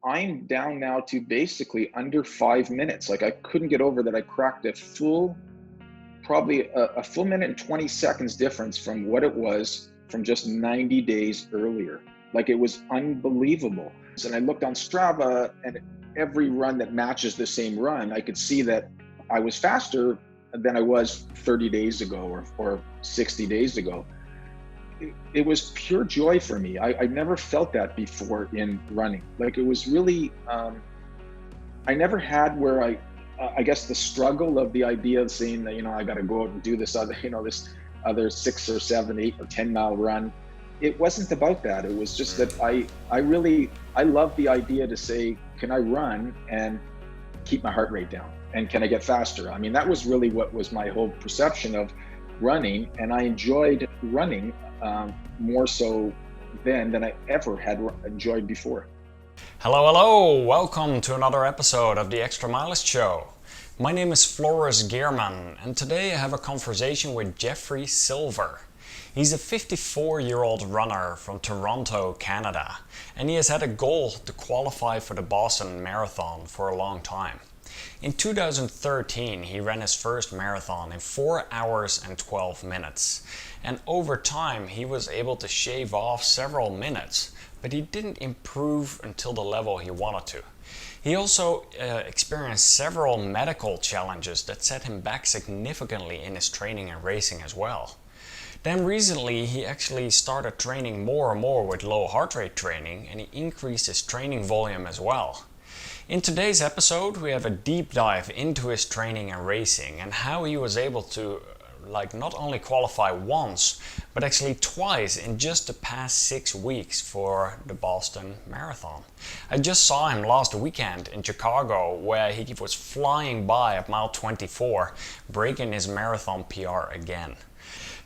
I'm down now to basically under 5 minutes. Like I couldn't get over that. I cracked probably a full minute and 20 seconds difference from what it was from just 90 days earlier. Like it was unbelievable. And I looked on Strava, and every run that matches the same run, I could see that I was faster than I was 30 days ago or 60 days ago. It was pure joy for me. I never felt that before in running. Like it was really, I never had where I guess the struggle of the idea of saying that, I got to go out and do this other 6 or 7, 8 or 10 mile run. It wasn't about that. It was just that I love the idea to say, can I run and keep my heart rate down? And can I get faster? I mean, that was really what was my whole perception of running. And I enjoyed running more so then than I ever had enjoyed before. Hello, welcome to another episode of the Extramilest Show. My name is Floris Gierman, and today I have a conversation with Jeffrey Silver. He's a 54-year-old runner from Toronto, Canada, and he has had a goal to qualify for the Boston Marathon for a long time. In 2013, he ran his first marathon in 4 hours and 12 minutes, and over time he was able to shave off several minutes, but he didn't improve until the level he wanted to. He also experienced several medical challenges that set him back significantly in his training and racing as well. Then recently he actually started training more and more with low heart rate training, and he increased his training volume as well. In today's episode we have a deep dive into his training and racing and how he was able to not only qualify once but actually twice in just the past 6 weeks for the Boston Marathon. I just saw him last weekend in Chicago where he was flying by at mile 24, breaking his marathon PR again.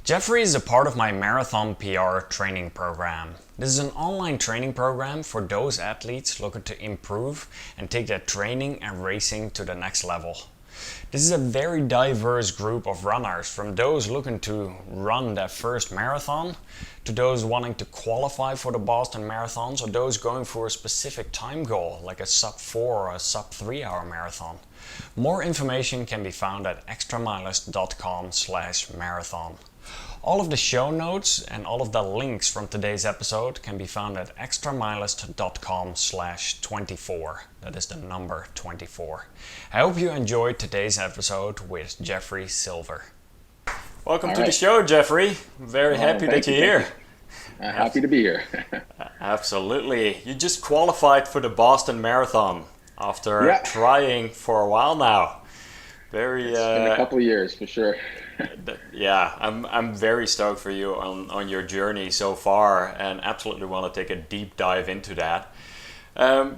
Jeffrey is a part of my Marathon PR training program. This is an online training program for those athletes looking to improve and take their training and racing to the next level. This is a very diverse group of runners, from those looking to run their first marathon, to those wanting to qualify for the Boston Marathons, or those going for a specific time goal like a sub 4 or a sub 3 hour marathon. More information can be found at extramilest.com/marathon. All of the show notes and all of the links from today's episode can be found at extramilest.com/24. That is the number 24. I hope you enjoyed today's episode with Jeffrey Silver. Welcome to the show, Jeffrey. Very happy that you're here. Happy to be here. Absolutely. You just qualified for the Boston Marathon after trying for a while now. It's been a couple of years for sure. Yeah, I'm very stoked for you on your journey so far, and absolutely want to take a deep dive into that.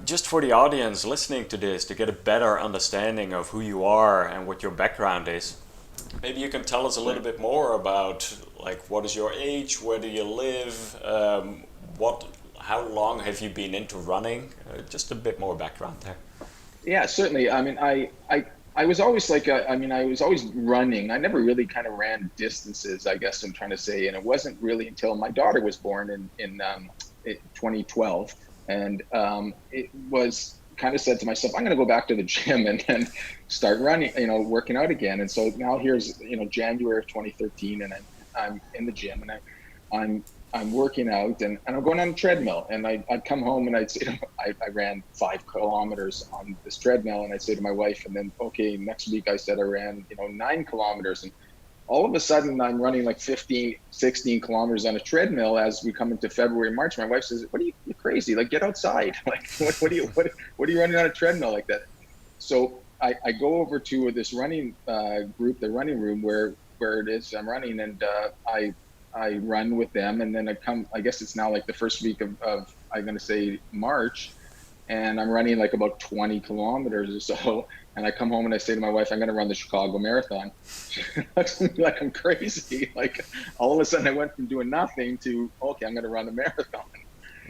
Just for the audience listening to this, to get a better understanding of who you are and what your background is, maybe you can tell us a little bit more about what is your age, where do you live, how long have you been into running? Just a bit more background there. Yeah, certainly. I mean, I was always I was always running. I never really kind of ran distances, I guess I'm trying to say. And it wasn't really until my daughter was born in 2012. And it was kind of said to myself, I'm going to go back to the gym and then start running, working out again. And so now here's, January of 2013, and I'm in the gym, and I'm working out, and I'm going on a treadmill, and I'd come home and I'd say, I ran 5 kilometers on this treadmill, and I'd say to my wife, and then, okay, next week I said I ran, 9 kilometers. And all of a sudden I'm running 15, 16 kilometers on a treadmill as we come into February, March. My wife says, you're crazy. Get outside. What are you running on a treadmill like that? So I go over to this running group, the running room where it is I'm running, and I run with them, and then I guess it's now the first week of I'm going to say March, and I'm running about 20 kilometers or so. And I come home and I say to my wife, I'm going to run the Chicago Marathon. She looks at me like I'm crazy. All of a sudden I went from doing nothing to, okay, I'm going to run the marathon.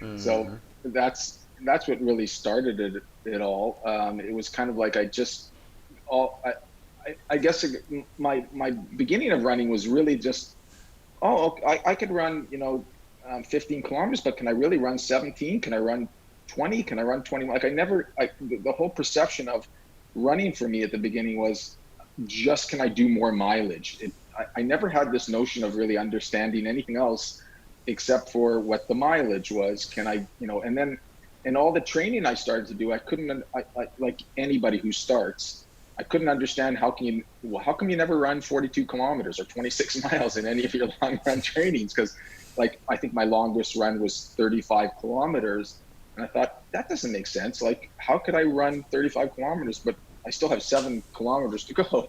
Mm-hmm. So that's what really started it all. It was kind of I guess my beginning of running was really just, I could run, 15 kilometers, but can I really run 17? Can I run 20? Can I run 20? Like the whole perception of running for me at the beginning was just, can I do more mileage? I never had this notion of really understanding anything else except for what the mileage was. Can I, and then in all the training I started to do, I couldn't, like anybody who starts, I couldn't understand how come you never run 42 kilometers or 26 miles in any of your long run trainings? Because like, I think my longest run was 35 kilometers. And I thought, that doesn't make sense. Like, how could I run 35 kilometers, but I still have 7 kilometers to go?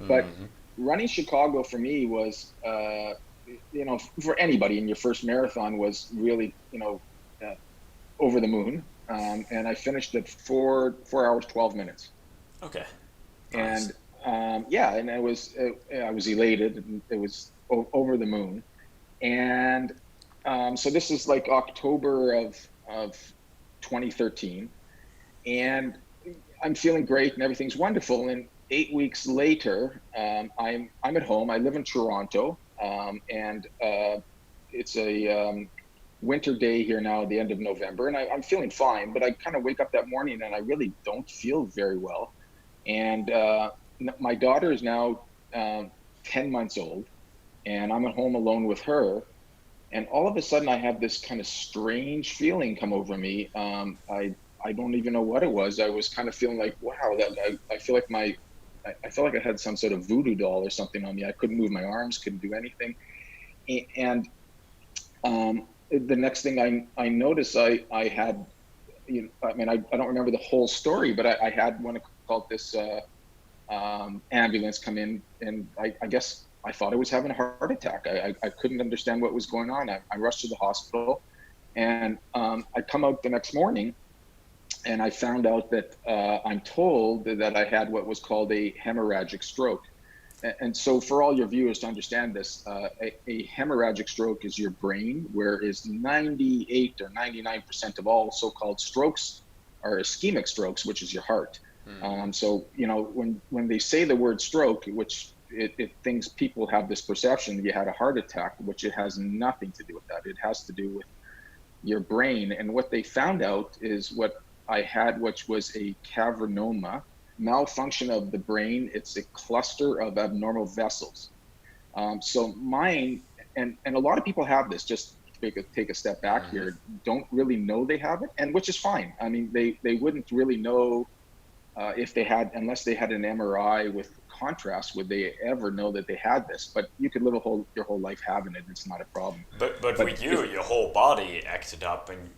But running Chicago for me was, for anybody in your first marathon was really, over the moon. And I finished at 4 hours, 12 minutes. Okay. Nice. And and I was elated, and it was over the moon. And so this is like October of 2013, and I'm feeling great and everything's wonderful. And 8 weeks later, I'm at home. I live in Toronto, and it's a winter day here now at the end of November, and I'm feeling fine. But I kind of wake up that morning and I really don't feel very well. And my daughter is now 10 months old, and I'm at home alone with her. And all of a sudden, I have this kind of strange feeling come over me. I don't even know what it was. I was kind of feeling like, wow, that I feel like I felt like I had some sort of voodoo doll or something on me. I couldn't move my arms, couldn't do anything. And the next thing I noticed, I had, I don't remember the whole story, but I had one called this ambulance come in, and I guess I thought I was having a heart attack. I couldn't understand what was going on. I rushed to the hospital, and I come out the next morning, and I found out that I'm told that I had what was called a hemorrhagic stroke. And so for all your viewers to understand this, a hemorrhagic stroke is your brain, whereas 98 or 99% of all so-called strokes are ischemic strokes, which is your heart. So, when they say the word stroke, which it thinks people have this perception that you had a heart attack, which it has nothing to do with that. It has to do with your brain. And what they found out is what I had, which was a cavernoma, malfunction of the brain. It's a cluster of abnormal vessels. So mine, and a lot of people have this, just take a step back here, don't really know they have it, and which is fine. I mean, they wouldn't really know if they had, unless they had an MRI with contrast, would they ever know that they had this? But you could live your whole life having it. It's not a problem. But with you, your whole body acted up, and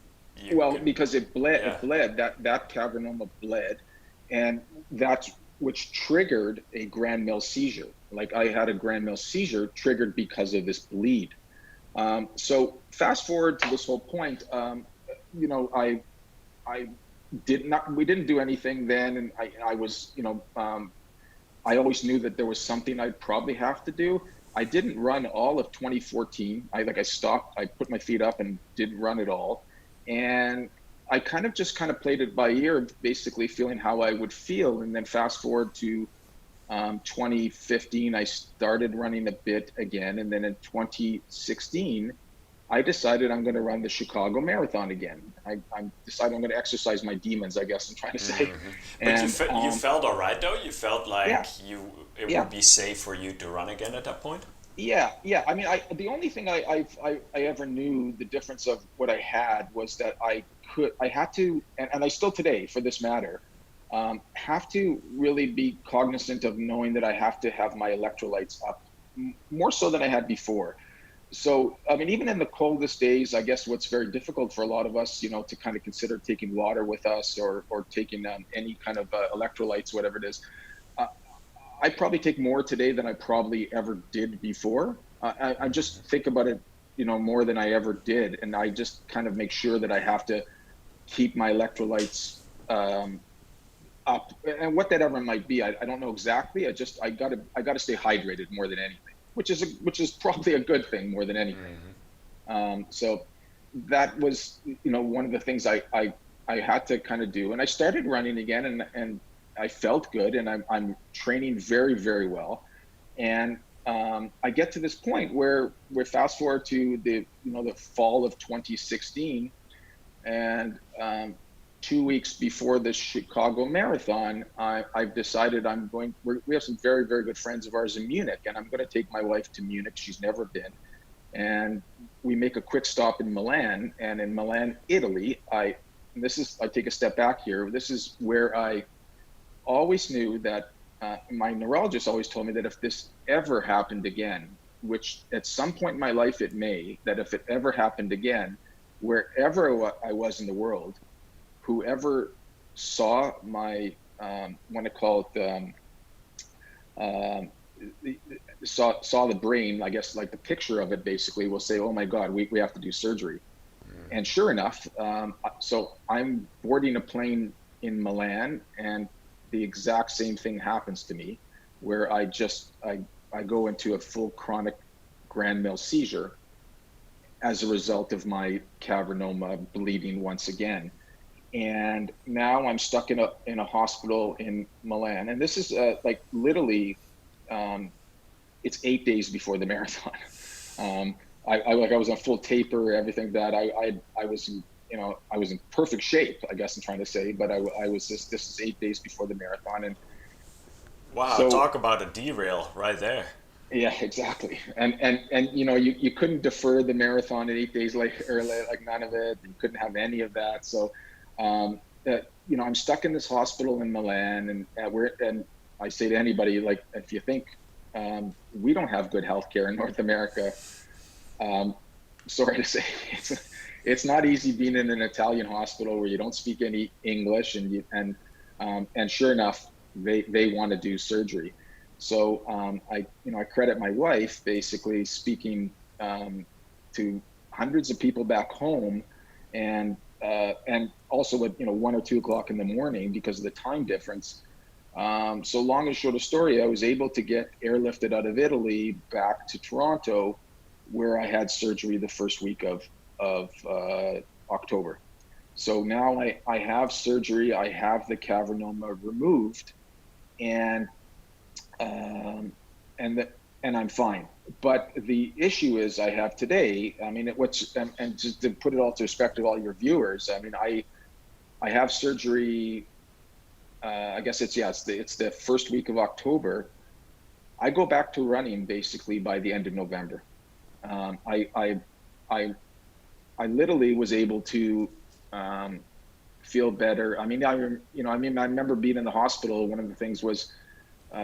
because it bled. Yeah. It bled. That cavernoma bled, and that's which triggered a grand mal seizure. Like, I had a grand mal seizure triggered because of this bleed. So fast forward to this whole point. We didn't do anything then, and I was, I always knew that there was something I'd probably have to do. I didn't run all of 2014. I stopped. I put my feet up and didn't run at all, and I kind of played it by ear, basically feeling how I would feel. And then fast forward to 2015, I started running a bit again, and then in 2016. I decided I'm going to run the Chicago Marathon again. I decided I'm going to exercise my demons, I guess I'm trying to say. But you felt all right, though? You felt like it would be safe for you to run again at that point? Yeah. I mean, the only thing I ever knew the difference of what I had was that I had to, and I still today, for this matter, have to really be cognizant of knowing that I have to have my electrolytes up more so than I had before. So, I mean, even in the coldest days, I guess what's very difficult for a lot of us, to kind of consider taking water with us or taking any kind of electrolytes, whatever it is. I probably take more today than I probably ever did before. I just think about it, more than I ever did. And I just kind of make sure that I have to keep my electrolytes up. And what that ever might be, I don't know exactly. I gotta stay hydrated more than anything. Which is probably a good thing more than anything. So that was, one of the things I had to kind of do. And I started running again, and I felt good, and I'm training very, very well. And I get to this point where we're fast forward to the fall of 2016, and 2 weeks before the Chicago Marathon, I've decided we have some very, very good friends of ours in Munich, and I'm going to take my wife to Munich. She's never been. And we make a quick stop in Milan, and in Milan, Italy, I take a step back here. This is where I always knew that my neurologist always told me that if this ever happened again, which at some point in my life it may, that if it ever happened again, wherever I was in the world, whoever saw my, want to call it, saw the brain, I guess, like the picture of it, basically will say, oh my God, we have to do surgery. And sure enough, so I'm boarding a plane in Milan, and the exact same thing happens to me, where I go into a full chronic grand mal seizure as a result of my cavernoma bleeding once again. And now I'm stuck in a hospital in Milan, and this is like literally, it's 8 days before the marathon. I was on full taper, everything that I was, I was in perfect shape, I guess I'm trying to say, but I was this is 8 days before the marathon. And Wow, so, talk about a derail right there. yeah, exactly. And you couldn't defer the marathon at 8 days later, like none of it. You couldn't have any of that. So, I'm stuck in this hospital in Milan, and I say to anybody, like, if you think we don't have good healthcare in North America, sorry to say, it's not easy being in an Italian hospital where you don't speak any English, and sure enough, they want to do surgery. So I credit my wife basically speaking to hundreds of people back home, and also at 1 or 2 o'clock in the morning because of the time difference. So long and short of story, I was able to get airlifted out of Italy back to Toronto, where I had surgery the first week of October. So now I have surgery. I have the cavernoma removed, and I'm fine. But the issue is I have today, I mean, and just to put it all to perspective, all your viewers, I mean, I have surgery, I guess it's the first week of October. I go back to running basically by the end of November. I literally was able to feel better. I mean, I remember being in the hospital. One of the things was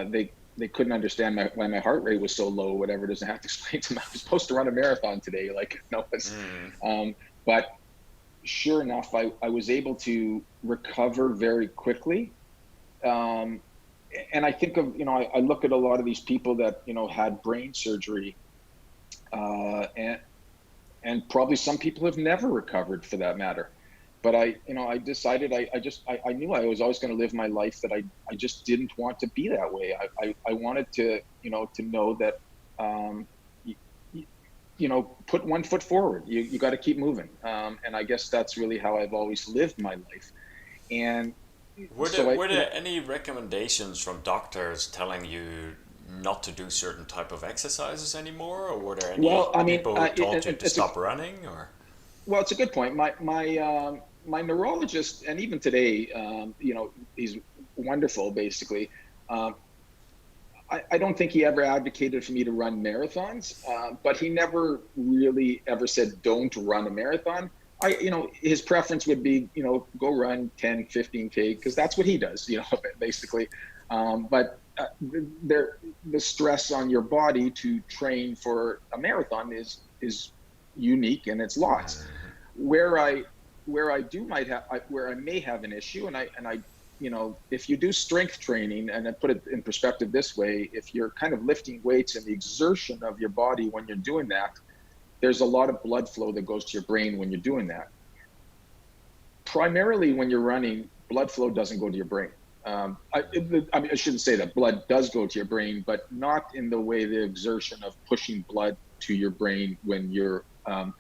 they couldn't understand why my heart rate was so low. Whatever, doesn't have to explain to them. I was supposed to run a marathon today. Like, no, but sure enough, I was able to recover very quickly. And I think of, I look at a lot of these people that, had brain surgery, and probably some people have never recovered for that matter. But I decided I knew I was always going to live my life that I just didn't want to be that way. I wanted to, to know that, put one foot forward. You got to keep moving. And I guess that's really how I've always lived my life. And were there any recommendations from doctors telling you not to do certain type of exercises anymore, or were there any people who told you to stop running? Or well, it's a good point. My neurologist, and even today, he's wonderful. Basically, I don't think he ever advocated for me to run marathons, but he never really ever said don't run a marathon. His preference would be, go run 10, 15K, because that's what he does, basically. But the stress on your body to train for a marathon is unique, and it's lots. Where I may have an issue, and I if you do strength training, and I put it in perspective this way, if you're kind of lifting weights and the exertion of your body when you're doing that, there's a lot of blood flow that goes to your brain when you're doing that. Primarily when you're running, blood flow doesn't go to your brain. I shouldn't say that. Blood does go to your brain, but not in the way the exertion of pushing blood to your brain when you're the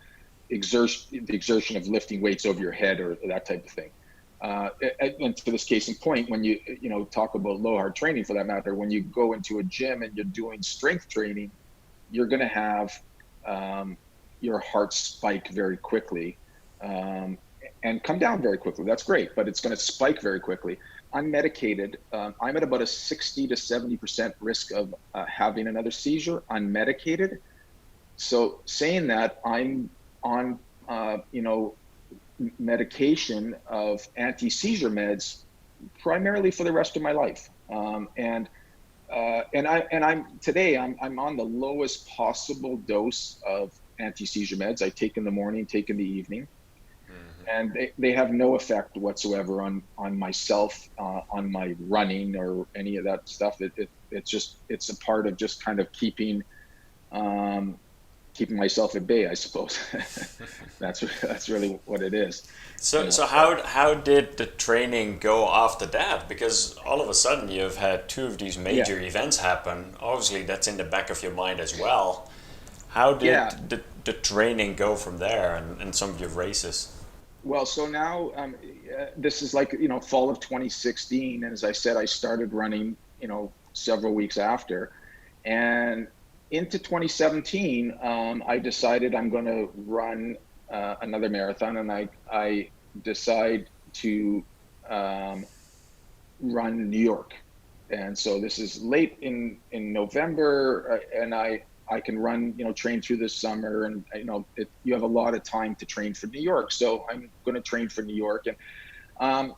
exertion of lifting weights over your head or that type of thing. And to this case in point, when you talk about low heart training for that matter, when you go into a gym and you're doing strength training, you're going to have your heart spike very quickly. and come down very quickly. That's great, but it's going to spike very quickly. I'm medicated. I'm at about a 60 to 70% risk of having another seizure. I'm medicated. So saying that, I'm on, medication of anti-seizure meds primarily for the rest of my life. I'm on the lowest possible dose of anti-seizure meds. I take in the morning, take in the evening, and they have no effect whatsoever on myself, on my running or any of that stuff. It's a part of just kind of keeping myself at bay, I suppose. That's really what it is. So how did the training go after that? Because all of a sudden you've had two of these Yeah, major events happen. Obviously, that's in the back of your mind as well. How yeah. did the training go from there and some of your races? Well, so now this is like, fall of 2016. And as I said, I started running, several weeks after. And into 2017, I decided I'm going to run another marathon. And I decide to run New York. And so this is late in November, and I can run, train through this summer, and you have a lot of time to train for New York. So I'm going to train for New York, and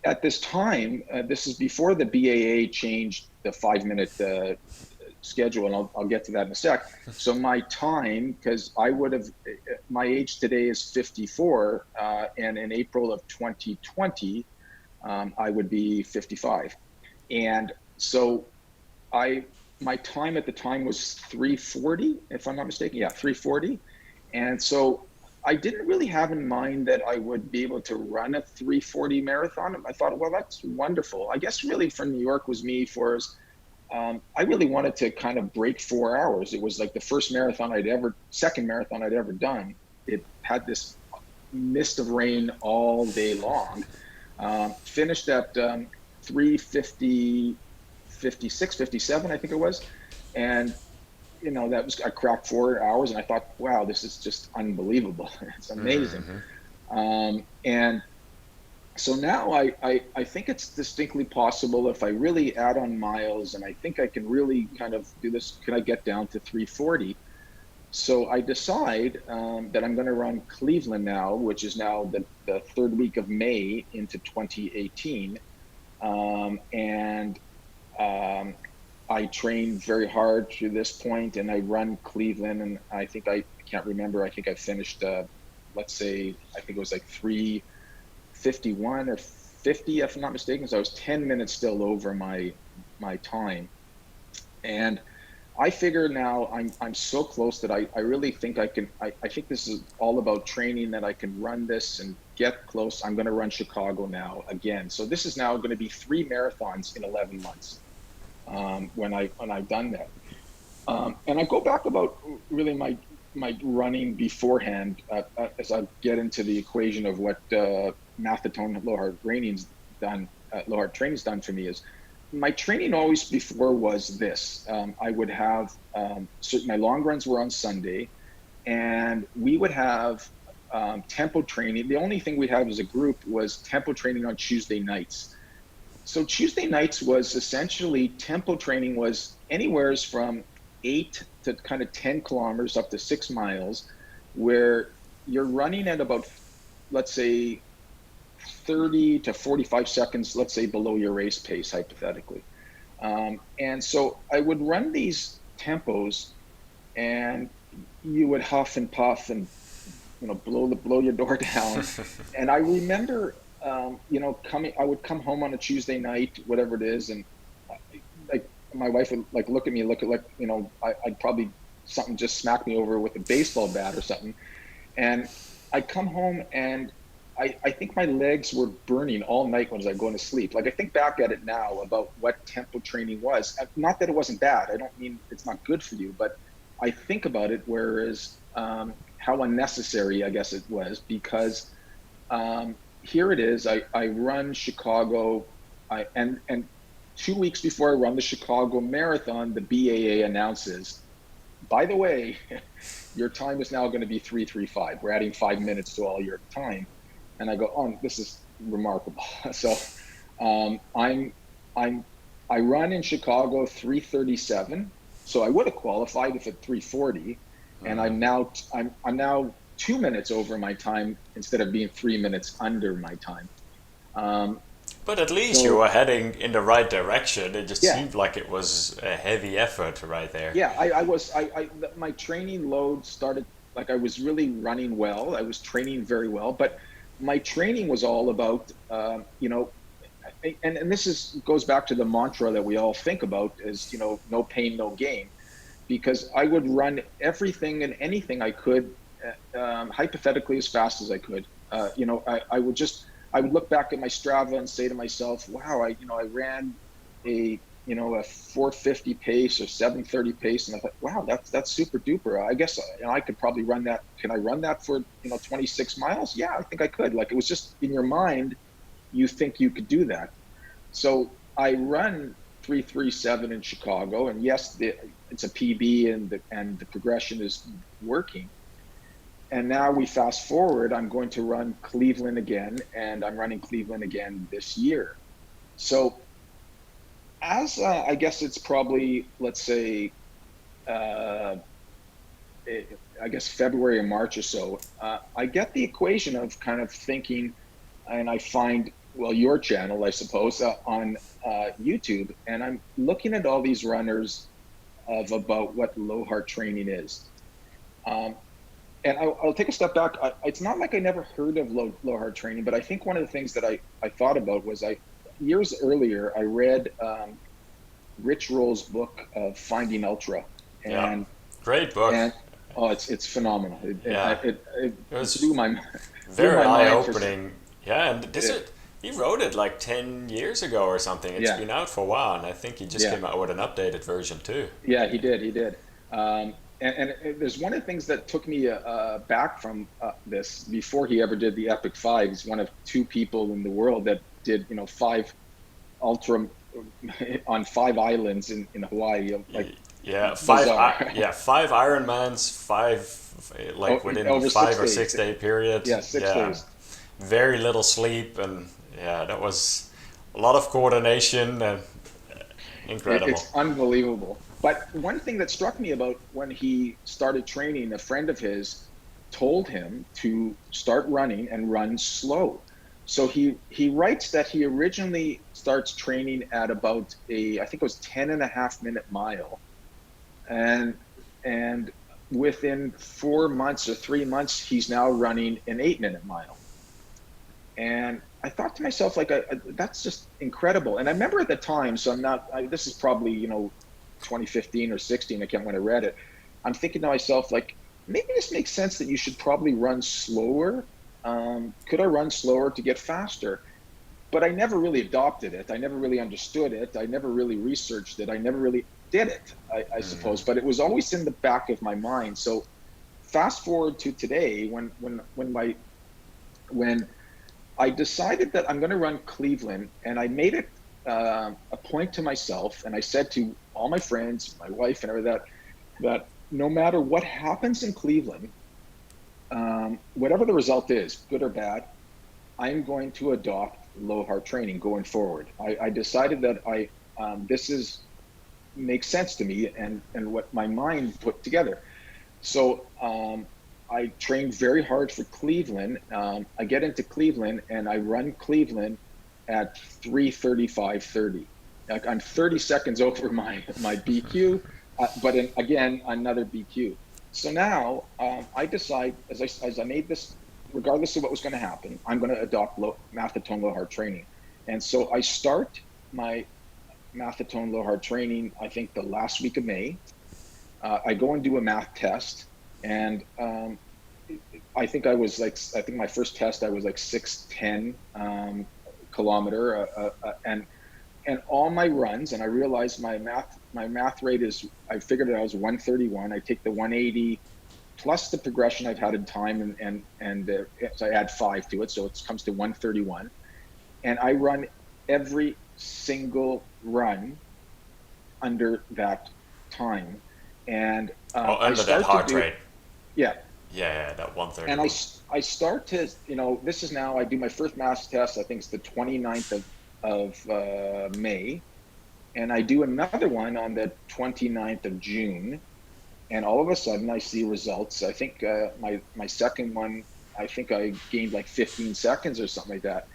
at this time, this is before the BAA changed the 5-minute schedule, and I'll get to that in a sec. So my time, because my age today is 54, and in April of 2020, I would be 55. And so my time at the time was 3:40, if I'm not mistaken. Yeah, 3:40. And so I didn't really have in mind that I would be able to run a 3:40 marathon. I thought, well, that's wonderful. I guess really for New York was me for, I really wanted to kind of break 4 hours. It was like the second marathon I'd ever done. It had this mist of rain all day long. Finished at 3:50, 56, 57, I think it was. And, I cracked 4 hours, and I thought, wow, this is just unbelievable. It's amazing. And so now I think it's distinctly possible if I really add on miles, and I think I can really kind of do this. Can I get down to 3:40? So I decide that I'm going to run Cleveland now, which is now the third week of May into 2018. I trained very hard to this point, and I run Cleveland, and I can't remember, I think I finished, let's say, I think it was like 3:51 or 50, if I'm not mistaken. So I was 10 minutes still over my time. And I figure now I'm so close that I really think I can. I think this is all about training, that I can run this and get close. I'm going to run Chicago now again. So this is now going to be 3 marathons in 11 months when I've done that. And I go back about really my running beforehand as I get into the equation of what Mathotone low heart training's done for me is. My training always before was this. I would have, my long runs were on Sunday, and we would have tempo training. The only thing we'd have as a group was tempo training on Tuesday nights. So Tuesday nights was essentially, tempo training was anywheres from 8 to kind of 10 kilometers up to 6 miles, where you're running at about, let's say, 30 to 45 seconds, let's say, below your race pace, hypothetically. And so I would run these tempos, and you would huff and puff and, blow your door down. And I remember, I would come home on a Tuesday night, whatever it is, and like my wife would look at me, I'd probably something just smack me over with a baseball bat or something. And I'd come home, and I think my legs were burning all night when I was going to sleep. I think back at it now about what tempo training was. Not that it wasn't bad. I don't mean it's not good for you, but I think about it, whereas how unnecessary, I guess, it was, because here it is. I run Chicago, and 2 weeks before I run the Chicago Marathon, the BAA announces, by the way, your time is now going to be 3:35. We're adding 5 minutes to all your time. And I go, oh, this is remarkable. So I'm I'm I run in Chicago 3:37. So I would have qualified if at 3:40, and I'm now 2 minutes over my time instead of being 3 minutes under my time. Um, But at least you so were heading in the right direction. It just yeah, seemed like it was a heavy effort right there. yeah, my training load started, like I was really running well. I was training very well, but my training was all about, and this goes back to the mantra that we all think about is, no pain, no gain, because I would run everything and anything I could, hypothetically as fast as I could. I would look back at my Strava and say to myself, wow, I ran a 450 pace or 730 pace. And I thought, wow, that's super duper. I guess, I could probably run that. Can I run that for, 26 miles? Yeah, I think I could. Like, it was just in your mind, you think you could do that. So I run 3:37 in Chicago, and yes, it's a PB, and the progression is working. And now we fast forward, I'm going to run Cleveland again, and I'm running Cleveland again this year. So as I guess it's probably, let's say, uh, I guess February or March or so, I get the equation of kind of thinking, and I find, well, your channel, I suppose, on YouTube, and I'm looking at all these runners of about what low heart training is. Um, and I'll take a step back. It's not like I never heard of low heart training, but I think one of the things that I thought about was, years earlier, I read Rich Roll's book of Finding Ultra, Yeah, and great book. and oh, it's phenomenal. Yeah, It it was blew my blew very my eye mind opening. Yeah, and it, he wrote it like 10 years ago or something. It's yeah, been out for a while, and I think he just yeah, came out with an updated version too. yeah. He did. There's one of the things that took me back from this, before he ever did the Epic Five. He's one of two people in the world that did, five ultra on 5 islands in Hawaii, like Yeah, bizarre. five Ironmans, like within the Over five six or days. six day period. Yeah, six Yeah, days. very little sleep, and yeah, that was a lot of coordination and incredible. It's unbelievable. But one thing that struck me about when he started training, a friend of his told him to start running and run slow. So he writes that he originally starts training at about I think it was 10.5 minute mile. And and within 4 months or 3 months, he's now running an 8 minute mile. And I thought to myself, like, that's just incredible. And I remember at the time, so this is probably, 2015 or 16, I can't, when I read it, I'm thinking to myself, like, maybe this makes sense that you should probably run slower. Could I run slower to get faster? But I never really adopted it. I never really understood it. I never really researched it. I never really did it, I suppose. But it was always in the back of my mind. So fast forward to today, when I decided that I'm going to run Cleveland, and I made it a point to myself, and I said to all my friends, my wife, and everything, that no matter what happens in Cleveland, whatever the result is, good or bad, I'm going to adopt low heart training going forward. I decided that this makes sense to me, and what my mind put together. So I trained very hard for Cleveland. I get into Cleveland, and I run Cleveland at 3:35:30. Like, I'm 30 seconds over my BQ, but again, another BQ. So now I decide, as I made this, regardless of what was going to happen, I'm going to adopt Mathotone low heart training. And so I start my Mathotone low heart training, I think, the last week of May. I go and do a math test, and I think my first test, I was like 6:10 kilometer, and all my runs, and I realized my math rate is, I figured I was 131. I take the 180 plus the progression I've had in time, and so I add 5 to it, so it comes to 131. And I run every single run under that time, and I Under that start to heart do, rate. yeah. Yeah, that And 131. I start to, this is now, I do my first mass test, I think it's the 29th of May. And I do another one on the 29th of June. And all of a sudden I see results. I think my second one, I think I gained like 15 seconds or something like that.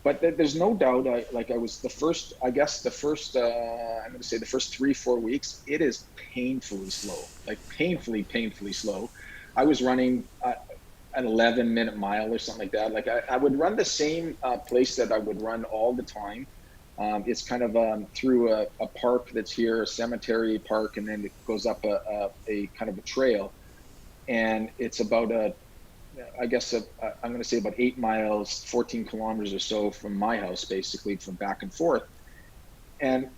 But there's no doubt, I was the first, I guess the first, I'm going to say the first 3, 4 weeks, it is painfully slow, like painfully slow. I was running an 11-minute mile or something like that. Like I would run the same place that I would run all the time. It's kind of through a park that's here, a cemetery park, and then it goes up a kind of a trail. And it's about I guess I'm going to say about 8 miles, 14 kilometers or so from my house, basically from back and forth. And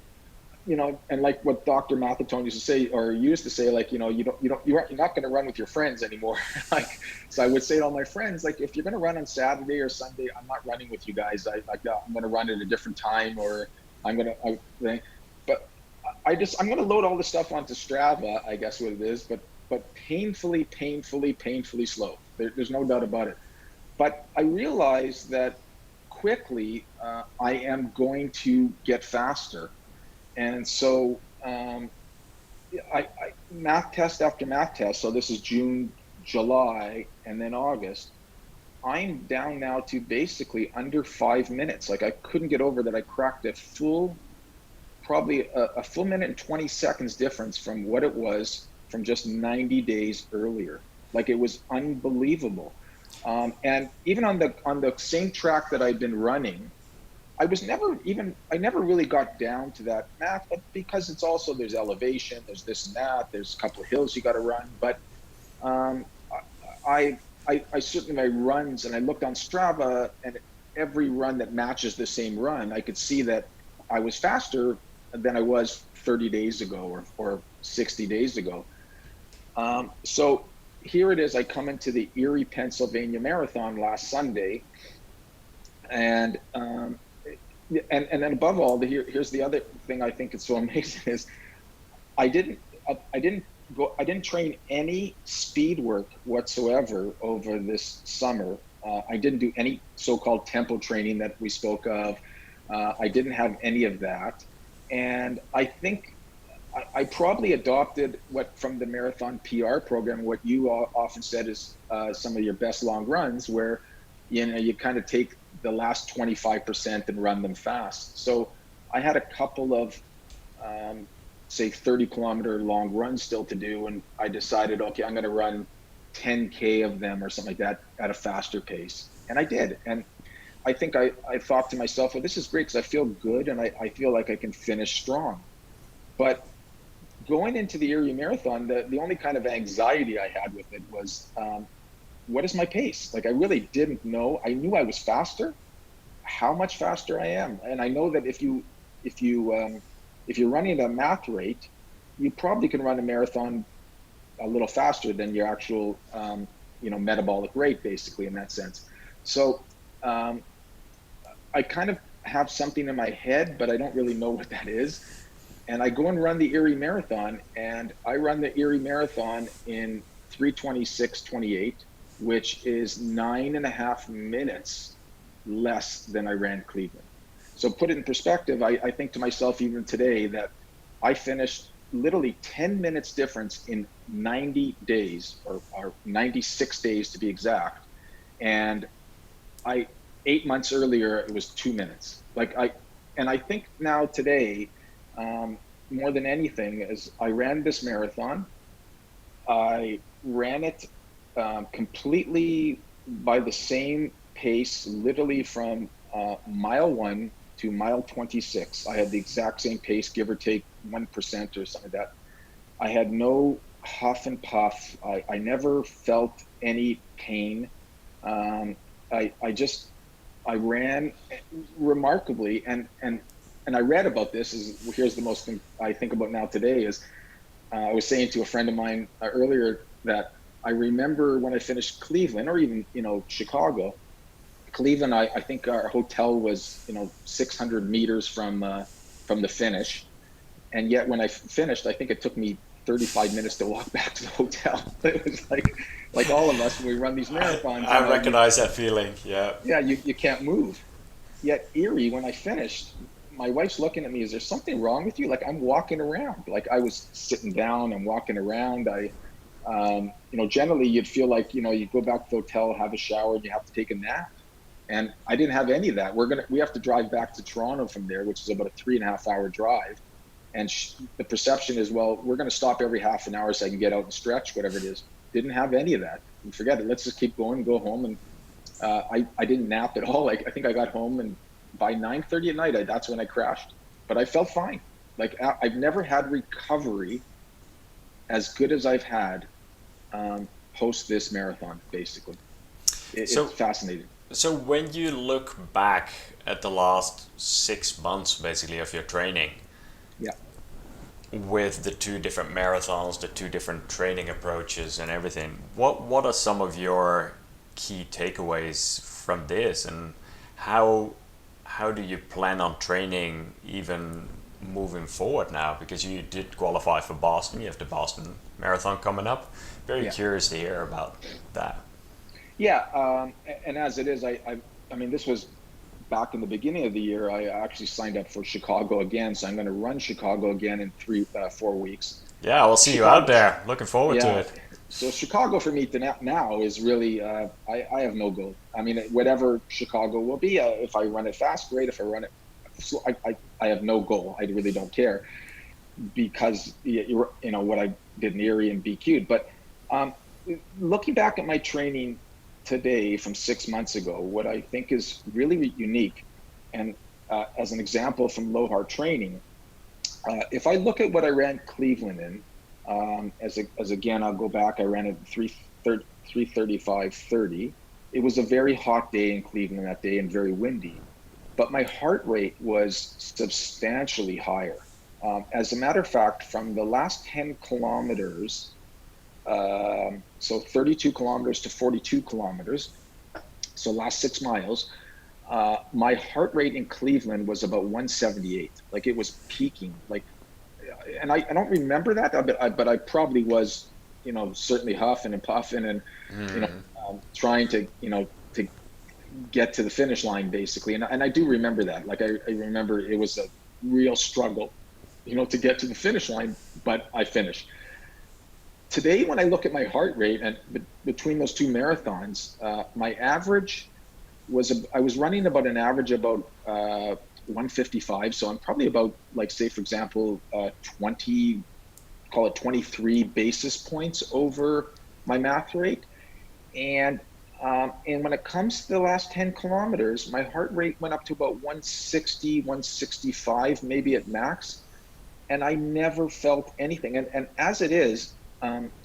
and like what Dr. Matheton used to say, or used to say, like, you're not going to run with your friends anymore. Like, so I would say to all my friends, like, if you're going to run on Saturday or Sunday, I'm not running with you guys. I'm going to run at a different time, or I'm going but I'm going to load all the stuff onto Strava, I guess what it is, but painfully slow. There's no doubt about it. But I realized that quickly, I am going to get faster. And so math test after math test, so this is June, July, and then August, I'm down now to basically under 5 minutes. Like I couldn't get over that. I cracked probably a full minute and 20 seconds difference from what it was from just 90 days earlier. Like it was unbelievable. And even on the same track that I'd been running, I never really got down to that math, but because it's also, there's elevation, there's this and that, there's a couple of hills you got to run. But um, I certainly, my runs, and I looked on Strava, and every run that matches the same run, I could see that I was faster than I was 30 days ago or 60 days ago. So here it is. I come into the Erie, Pennsylvania Marathon last Sunday, and and then above all, here's the other thing I think is so amazing is I didn't I didn't train any speed work whatsoever over this summer. I didn't do any so-called tempo training that we spoke of. I didn't have any of that, and I think I probably adopted what from the marathon PR program, what you often said is some of your best long runs, where you kind of take the last 25% and run them fast. So I had a couple of say 30-kilometer long runs still to do, and I decided, okay, I'm going to run 10K of them or something like that at a faster pace, and I did. And I think I thought to myself, well, this is great because I feel good and I feel like I can finish strong. But going into the Erie Marathon, the only kind of anxiety I had with it was, what is my pace? Like I really didn't know. I knew I was faster. How much faster I am, and I know that if you're running at a math rate, you probably can run a marathon a little faster than your actual metabolic rate, basically in that sense. So I kind of have something in my head, but I don't really know what that is. And I go and run the Erie Marathon, and I run the Erie Marathon in 3:26:28, which is 9.5 minutes less than I ran Cleveland. So put it in perspective, I think to myself even today that I finished literally 10 minutes difference in 90 days or 96 days to be exact. And 8 months earlier, it was 2 minutes. And I think now today, more than anything, is I ran this marathon. I ran it completely by the same pace, literally from mile 1 to mile 26. I had the exact same pace, give or take 1% or something like that. I had no huff and puff. I never felt any pain. I ran remarkably, and I read about this. Here's the most thing I think about now today is I was saying to a friend of mine earlier that I remember when I finished Cleveland, or even Chicago. Cleveland, I think our hotel was 600 meters from the finish, and yet when I finished, I think it took me 35 minutes to walk back to the hotel. It was like like all of us when we run these marathons. I recognize that feeling. Yeah. Yeah, you can't move. Yet Erie, when I finished, my wife's looking at me, is there something wrong with you? Like I'm walking around, like I was sitting down and walking around. Generally you'd feel like, you go back to the hotel, have a shower, and you have to take a nap. And I didn't have any of that. We have to drive back to Toronto from there, which is about a 3.5 hour drive. And the perception is, well, we're going to stop every half an hour so I can get out and stretch, whatever it is. Didn't have any of that. And forget it. Let's just keep going, go home. And I didn't nap at all. Like I think I got home, and by 9:30 at night, that's when I crashed. But I felt fine. Like I've never had recovery as good as I've had post this marathon, basically. It's fascinating. So when you look back at the last 6 months, basically, of your training, yeah, with the 2 different marathons, the 2 different training approaches and everything, what are some of your key takeaways from this, and how do you plan on training even moving forward now? Because you did qualify for Boston, you have the Boston Marathon coming up. Very curious to hear about that. Yeah, and as it is, I mean, this was back in the beginning of the year. I actually signed up for Chicago again, so I'm going to run Chicago again in 4 weeks. Yeah, we'll see you out there. Looking forward to it. So Chicago for me now is really, I have no goal. I mean, whatever Chicago will be, if I run it fast, great. If I run it slow, I have no goal. I really don't care, because what I did in Erie and BQ'd. But looking back at my training today from 6 months ago, what I think is really unique, and as an example from low heart training, if I look at what I ran Cleveland in, as again, I'll go back, I ran at 3:35:30. It was a very hot day in Cleveland that day and very windy, but my heart rate was substantially higher. As a matter of fact, from the last 10 kilometers, so 32 kilometers to 42 kilometers, so last 6 miles, my heart rate in Cleveland was about 178. Like it was peaking, like, and I don't remember that, but I probably was, certainly huffing and puffing and, trying to, to get to the finish line basically. And I do remember that. Like I remember it was a real struggle, to get to the finish line, but I finished. Today, when I look at my heart rate, and between those 2 marathons, my average I was running about an average about 155. So I'm probably about, like, say, for example, 23 basis points over my math rate. And when it comes to the last 10 kilometers, my heart rate went up to about 160, 165, maybe at max. And I never felt anything. And as it is,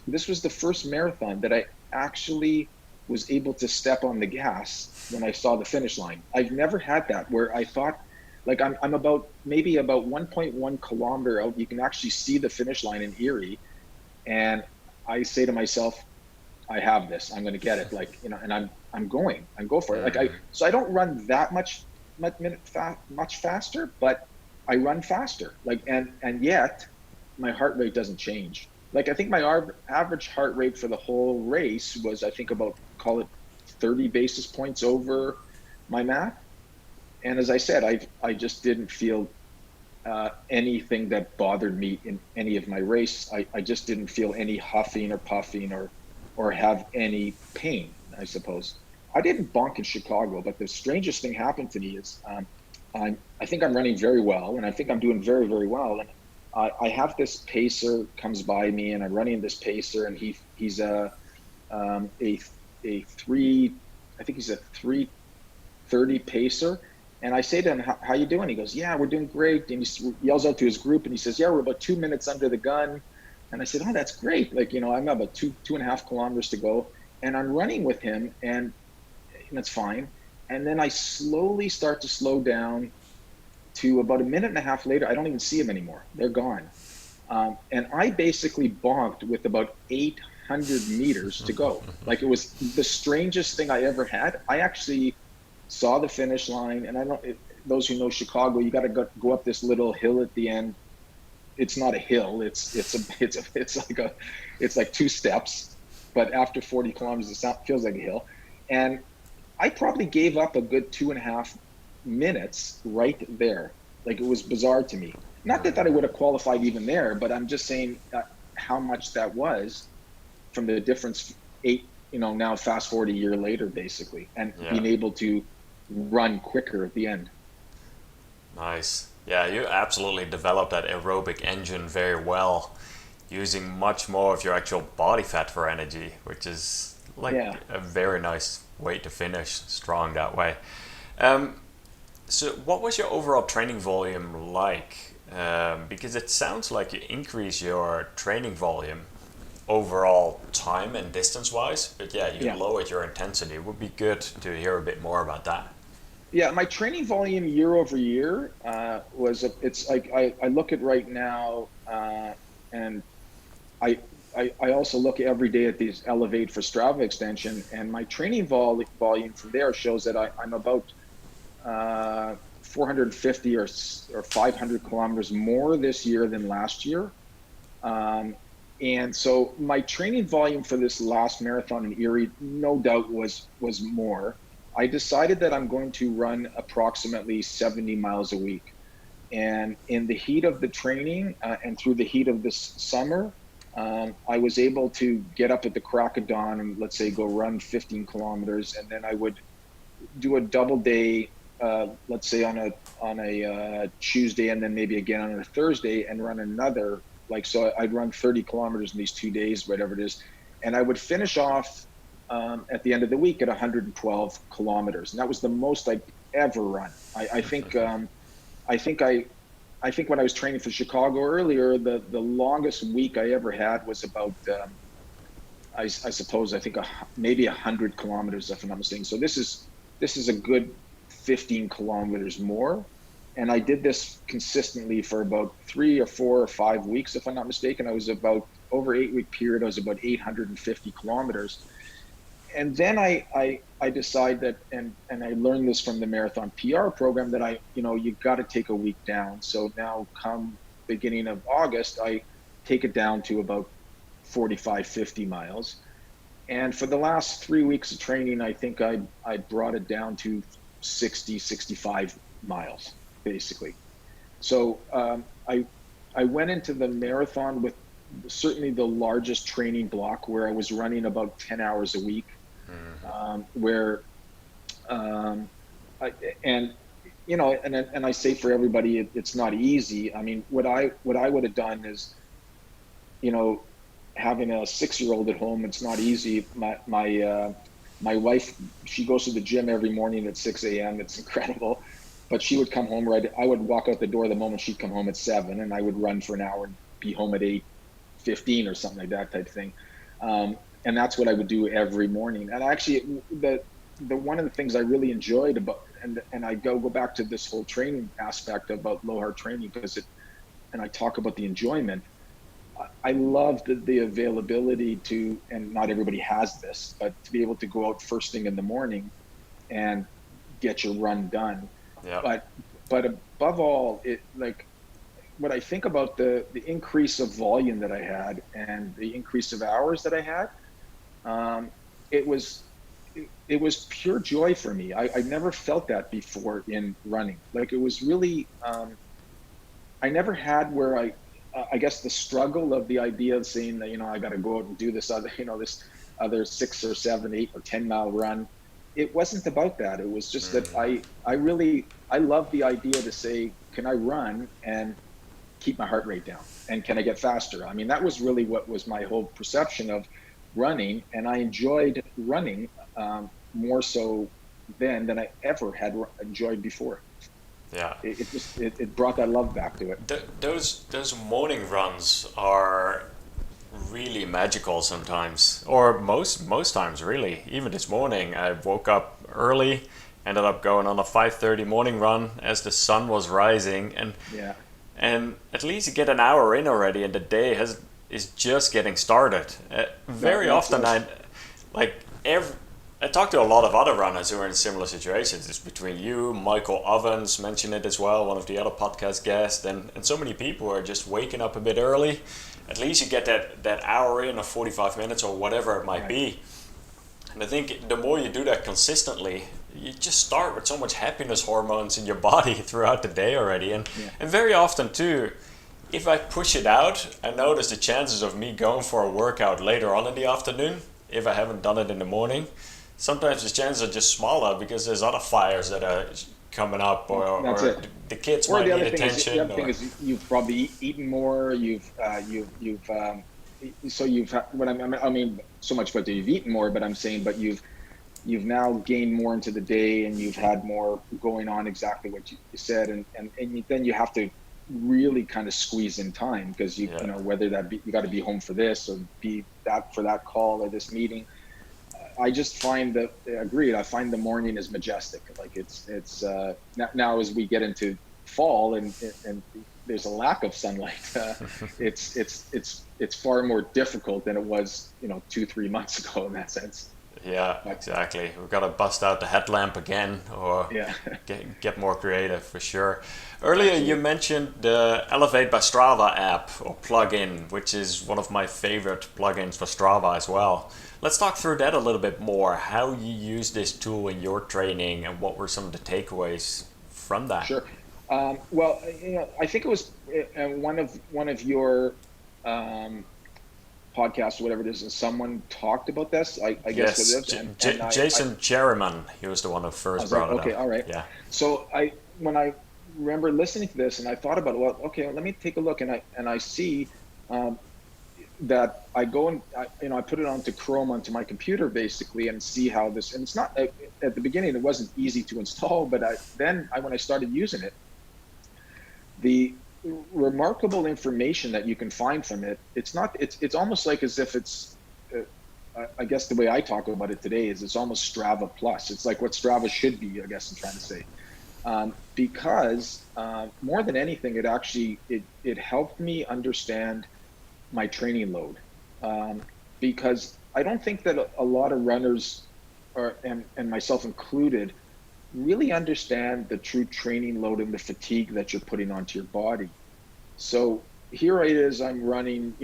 this was the first marathon that I actually was able to step on the gas when I saw the finish line. I've never had that, where I thought, like, I'm about 1.1 kilometer out. You can actually see the finish line in Erie. And I say to myself, I have this, I'm going to get it. Like, and I'm go for it. Like so I don't run that much faster, but I run faster. Like, and yet my heart rate doesn't change. Like, I think my average heart rate for the whole race was, I think, about, call it 30 basis points over my math. And as I said, I just didn't feel anything that bothered me in any of my race. I just didn't feel any huffing or puffing or have any pain, I suppose. I didn't bonk in Chicago, but the strangest thing happened to me is I think I'm running very well, and I think I'm doing very, very well. And I have this pacer comes by me, and I'm running this pacer, and he's a 3:30 pacer. And I say to him, how you doing? He goes, yeah, we're doing great. And he yells out to his group, and he says, yeah, we're about 2 minutes under the gun. And I said, oh, that's great. Like, I'm about 2.5 kilometers to go, and I'm running with him, and that's fine. And then I slowly start to slow down to about a minute and a half later. I don't even see him anymore. They're gone. And I basically bonked with about 800 meters to go. Like, it was the strangest thing I ever had. I actually saw the finish line, and those who know Chicago, you got to go up this little hill at the end. It's not a hill. It's like 2 steps, but after 40 kilometers, feels like a hill. And I probably gave up a good 2.5 minutes right there. Like, it was bizarre to me. Not that I would have qualified even there, but I'm just saying how much that was from the difference now fast forward a year later, basically, and being able to run quicker at the end. Nice. Yeah, you absolutely developed that aerobic engine very well, using much more of your actual body fat for energy, which is a very nice way to finish strong that way. So what was your overall training volume like? Because it sounds like you increase your training volume overall time and distance wise, but you lowered your intensity. It would be good to hear a bit more about that. Yeah, my training volume year over year it's like I look at right now, and I also look every day at these Elevate for Strava extension, and my training volume from there shows that I'm about 450 or 500 kilometers more this year than last year. And so my training volume for this last marathon in Erie, no doubt was more. I decided that I'm going to run approximately 70 miles a week. And in the heat of the training and through the heat of this summer, I was able to get up at the crack of dawn and, let's say, go run 15 kilometers. And then I would do a double day, let's say on a Tuesday, and then maybe again on a Thursday, and run another. So I'd run 30 kilometers in these 2 days, whatever it is. And I would finish off at the end of the week at 112 kilometers. And that was the most I'd ever run. I think when I was training for Chicago earlier, the longest week I ever had was about, I think maybe 100 kilometers, if I'm not mistaken. So this is a good 15 kilometers more. And I did this consistently for about 3 or 4 or 5 weeks, if I'm not mistaken. I was about, over 8-week period, I was about 850 kilometers. And then I decide that, and I learned this from the Marathon PR program, that you've got to take a week down. So now come beginning of August, I take it down to about 45, 50 miles. And for the last 3 weeks of training, I think I brought it down to 60, 65 miles, basically. So I went into the marathon with certainly the largest training block, where I was running about 10 hours a week. And I say for everybody, it's not easy. I mean, what I would have done is, having a 6-year-old at home, it's not easy. My wife, she goes to the gym every morning at 6 a.m. It's incredible. But she would come home I would walk out the door the moment she'd come home at 7, and I would run for an hour and be home at 8:15 or something like that type thing. And that's what I would do every morning. And actually, the one of the things I really enjoyed about, and I go back to this whole training aspect about low heart training, and I talk about the enjoyment. I love the availability to, and not everybody has this, but to be able to go out first thing in the morning and get your run done. Yeah. But above all, what I think about the increase of volume that I had and the increase of hours that I had, it was pure joy for me. I never felt that before in running. It was really, I never had where I guess the struggle of the idea of saying that, I got to go out and do this other 6 or 7, 8 or 10 mile run. It wasn't about that. It was just that I love the idea to say, can I run and keep my heart rate down? And can I get faster? I mean, that was really what was my whole perception of running. And I enjoyed running more so then than I ever had enjoyed before. Yeah. It brought that love back to it. Those morning runs are really magical sometimes, or most times, really. Even this morning, I woke up early, ended up going on a 5:30 morning run as the sun was rising, and at least you get an hour in already, and the day is just getting started. Very often, I talked to a lot of other runners who are in similar situations. It's between you, Michael Ovens mentioned it as well, one of the other podcast guests, and so many people are just waking up a bit early. At least you get that hour in or 45 minutes or whatever it might be. And I think the more you do that consistently, you just start with so much happiness hormones in your body throughout the day already. And very often too, if I push it out, I notice the chances of me going for a workout later on in the afternoon, if I haven't done it in the morning, sometimes the chances are just smaller because there's other fires that are coming up, or the kids might need attention. The other thing is you've probably eaten more. So you've what I mean so much about you've eaten more, but I'm saying you've now gained more into the day, and you've had more going on, exactly what you said, and then you have to really kind of squeeze in time, because you know, whether that be you got to be home for this or be that for that call or this meeting. I just find I find the morning is majestic. Like it's now as we get into fall and there's a lack of sunlight, it's far more difficult than it was, 2-3 months ago in that sense. Yeah, exactly. We've got to bust out the headlamp again, or get more creative for sure. Earlier you mentioned the Elevate by Strava app or plugin, which is one of my favorite plugins for Strava as well. Let's talk through that a little bit more, how you use this tool in your training and what were some of the takeaways from that. Sure. Well, I think it was one of your podcasts or whatever it is, and someone talked about this. I guess what it is. Jason Gierman, he was the one who first brought it up. Okay, all right. Yeah. So when I remember listening to this, and I thought about it, well, okay, let me take a look, and I see that I go and I put it onto Chrome onto my computer basically, and see how this. And it's not at the beginning it wasn't easy to install, but when I started using it, the remarkable information that you can find from it, it's almost like as if it's I guess the way I talk about it today is it's almost Strava plus. It's like what Strava should be, I guess I'm trying to say, because more than anything, it helped me understand my training load, because I don't think that a lot of runners, and myself included, really understand the true training load and the fatigue that you're putting onto your body. So here it is, I'm running,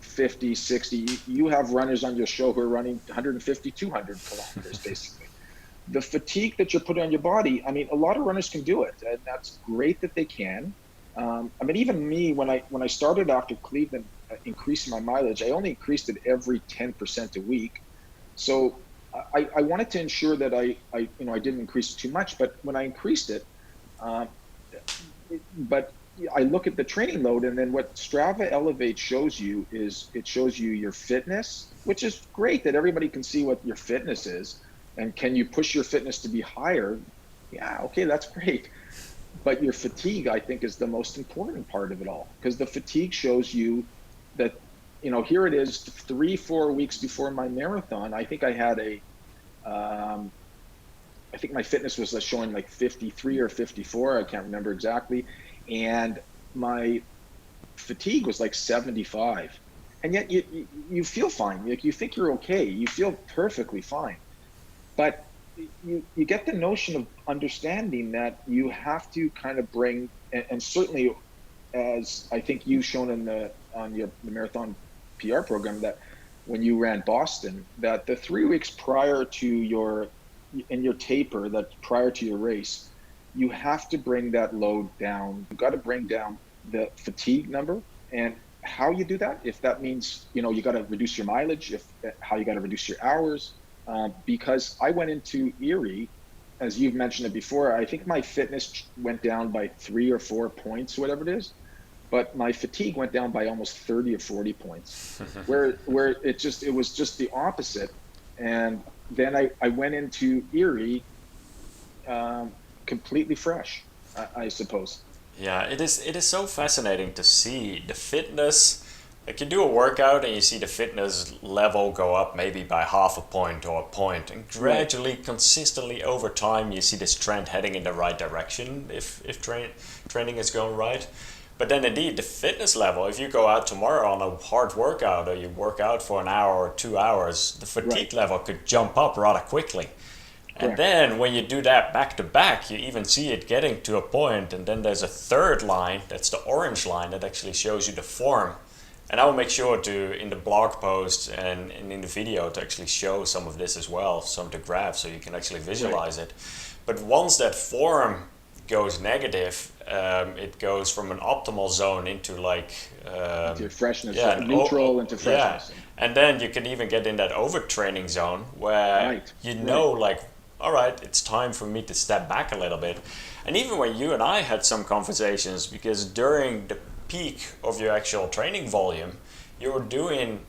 50, 60. You have runners on your show who are running 150, 200 kilometers, basically. The fatigue that you're putting on your body, I mean, a lot of runners can do it, and that's great that they can. I mean, even me, when I started after Cleveland, increasing my mileage, I only increased it every 10% a week. So I wanted to ensure that I didn't increase it too much, but when I increased it, but I look at the training load, and then what Strava Elevate shows you is it shows you your fitness, which is great that everybody can see what your fitness is, and can you push your fitness to be higher? Yeah, okay, that's great. But your fatigue, I think, is the most important part of it all, because the fatigue shows you that, here it is 3-4 weeks before my marathon. I think I had I think my fitness was showing like 53 or 54. I can't remember exactly. And my fatigue was like 75. And yet you feel fine. Like, you think you're okay. You feel perfectly fine. But you get the notion of understanding that you have to kind of bring, and certainly, as I think you've shown on the marathon PR program, that when you ran Boston, that the 3 weeks prior to your taper, that prior to your race, you have to bring that load down. You've got to bring down the fatigue number. And how you do that, if that means, you got to reduce your mileage, how you got to reduce your hours, because I went into Erie, as you've mentioned it before, I think my fitness went down by 3 or 4 points, whatever it is, but my fatigue went down by almost 30 or 40 points, where it was just the opposite. And then I went into Erie completely fresh, I suppose. Yeah, it is so fascinating to see the fitness. Like, you do a workout and you see the fitness level go up maybe by half a point or a point, and gradually, consistently over time, you see this trend heading in the right direction if training is going right. But then indeed, the fitness level, if you go out tomorrow on a hard workout or you work out for an hour or 2 hours, the Right. fatigue level could jump up rather quickly. And Correct. then when you do that back to back, you even see it getting to a point, and then there's a third line, that's the orange line, that actually shows you the form. And I will make sure to, in the blog post and in the video, to actually show some of this as well, some of the graphs, so you can actually Right. visualize it. But once that form goes negative, it goes from an optimal zone into like Into freshness, yeah, neutral into yeah, freshness. and then you can even get in that overtraining zone where Right. you Right. know, like, all right, it's time for me to step back a little bit. And even when you and I had some conversations, because during the peak of your actual training volume, you were doing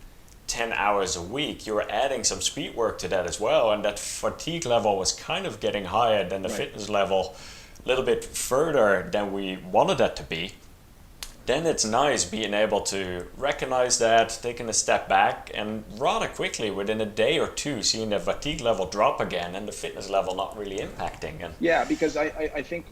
10 hours a week, you were adding some speed work to that as well, and that fatigue level was kind of getting higher than the Right. fitness level, a little bit further than we wanted that to be. Then it's nice being able to recognize that, taking a step back, and rather quickly, within a day or two, seeing the fatigue level drop again and the fitness level not really impacting. And Yeah, because I think,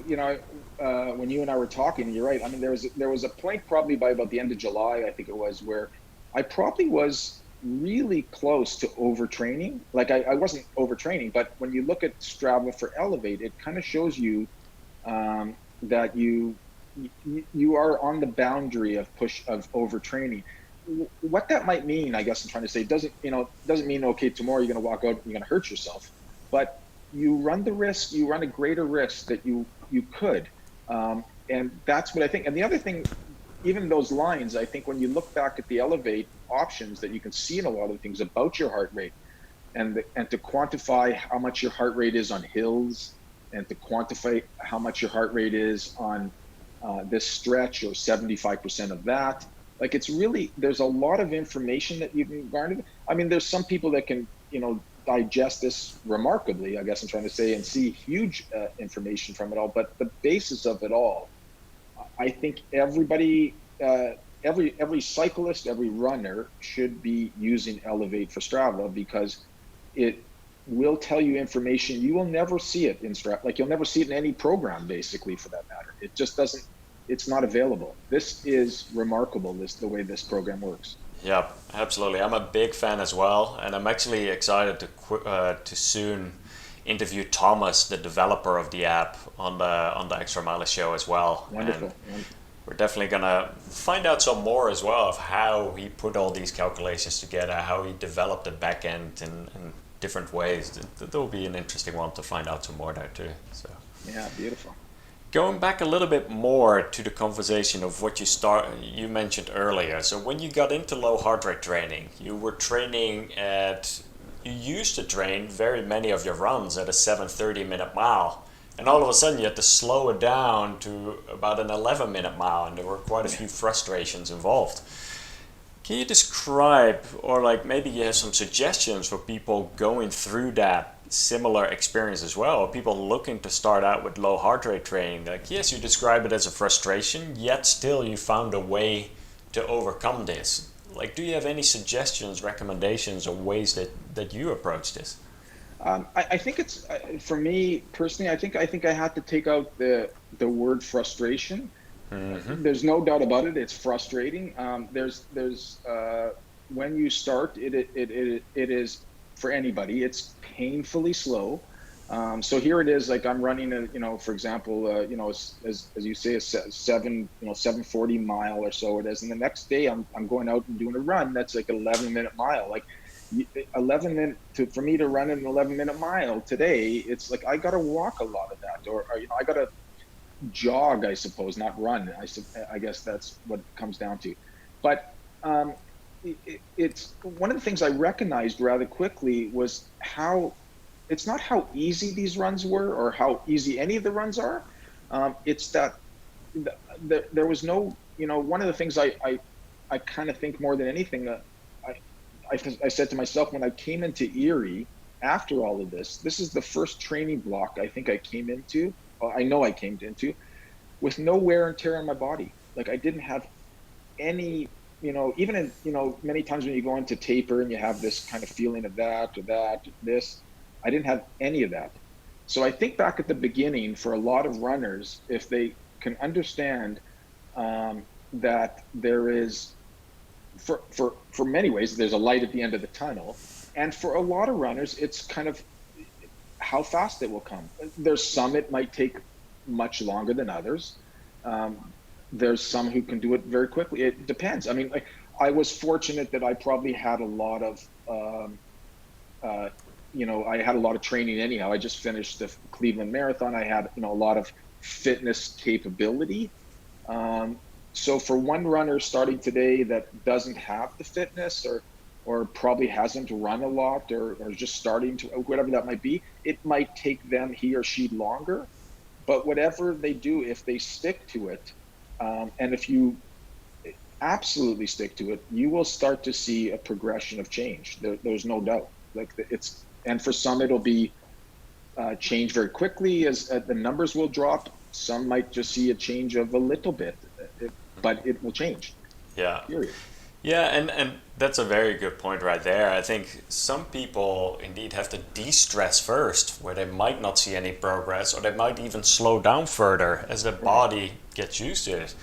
when you and I were talking, you're right. I mean, there was a point probably by about the end of July, I think it was, where I probably was really close to overtraining. Like I wasn't overtraining, but when you look at Strava for Elevate, it kind of shows you that you are on the boundary of overtraining. What that might mean, I guess I'm trying to say, doesn't mean, okay, tomorrow you're going to walk out and you're going to hurt yourself, but you run a greater risk that you could, and that's what I think. And the other thing, even those lines, I think when you look back at the Elevate options, that you can see in a lot of things about your heart rate, and to quantify how much your heart rate is on hills, and to quantify how much your heart rate is on this stretch, or 75% of that. Like, it's really, there's a lot of information that you can garner. I mean, there's some people that can, digest this remarkably, I guess I'm trying to say, and see huge information from it all. But the basis of it all, I think everybody, every cyclist, every runner should be using Elevate for Strava, because it will tell you information you will never see it in Strava. Like, you'll never see it in any program, basically, for that matter. It just doesn't. It's not available. This is remarkable. The way this program works. yeah, absolutely. I'm a big fan as well, and I'm actually excited to soon interview Thomas, the developer of the app, on the Extramilest show as well. And Wonderful. we're definitely gonna find out some more as well of how he put all these calculations together, how he developed the back end in different ways. That will be an interesting one to find out some more there too. So Yeah, beautiful. going back a little bit more to the conversation of what you mentioned earlier. So when you got into low heart rate training, you used to train very many of your runs at a 7:30-minute mile. And all of a sudden you had to slow it down to about an 11-minute mile, and there were quite a few frustrations involved. Can you describe, or like maybe you have some suggestions for people going through that similar experience as well, or people looking to start out with low heart rate training? Like, yes, you describe it as a frustration, yet still you found a way to overcome this. Like, do you have any suggestions, recommendations, or ways that you approach this? I think it's, for me personally. I think I had to take out the word frustration. There's no doubt about it. It's frustrating. There's when you start, it is, for anybody, it's painfully slow. So here it is, like I'm running for example, as you say, a 740 mile or so it is, and the next day I'm going out and doing a run that's like an 11-minute mile. Like, 11 minute for me to run an 11-minute mile today, it's like I got to walk a lot of that, or I got to jog, I suppose, not run. I guess that's what it comes down to. But it's one of the things I recognized rather quickly was how it's not how easy these runs were, or how easy any of the runs are. It's that there was no, one of the things I kind of think more than anything, I said to myself when I came into Erie after all of this is the first training block I think I came into, I know I came into, with no wear and tear on my body. Like, I didn't have any, even in, many times when you go into taper and you have this kind of feeling of that or that, this, I didn't have any of that. So I think back at the beginning, for a lot of runners, if they can understand that there is, for many ways, there's a light at the end of the tunnel. And for a lot of runners, it's kind of how fast it will come. There's some it might take much longer than others. There's some who can do it very quickly. It depends. I mean, like, I was fortunate that I probably had a lot of, I had a lot of training anyhow. I just finished the Cleveland Marathon. I had, a lot of fitness capability. So for one runner starting today that doesn't have the fitness or probably hasn't run a lot or just starting to, whatever that might be, it might take them, he or she, longer. But whatever they do, if they stick to it, and if you absolutely stick to it, you will start to see a progression of change. There's no doubt. And for some, it'll be change very quickly as the numbers will drop. Some might just see a change of a little bit, but it will change. Yeah. Period. Yeah, and that's a very good point right there. I think some people indeed have to de-stress first, where they might not see any progress, or they might even slow down further as the body gets used to it.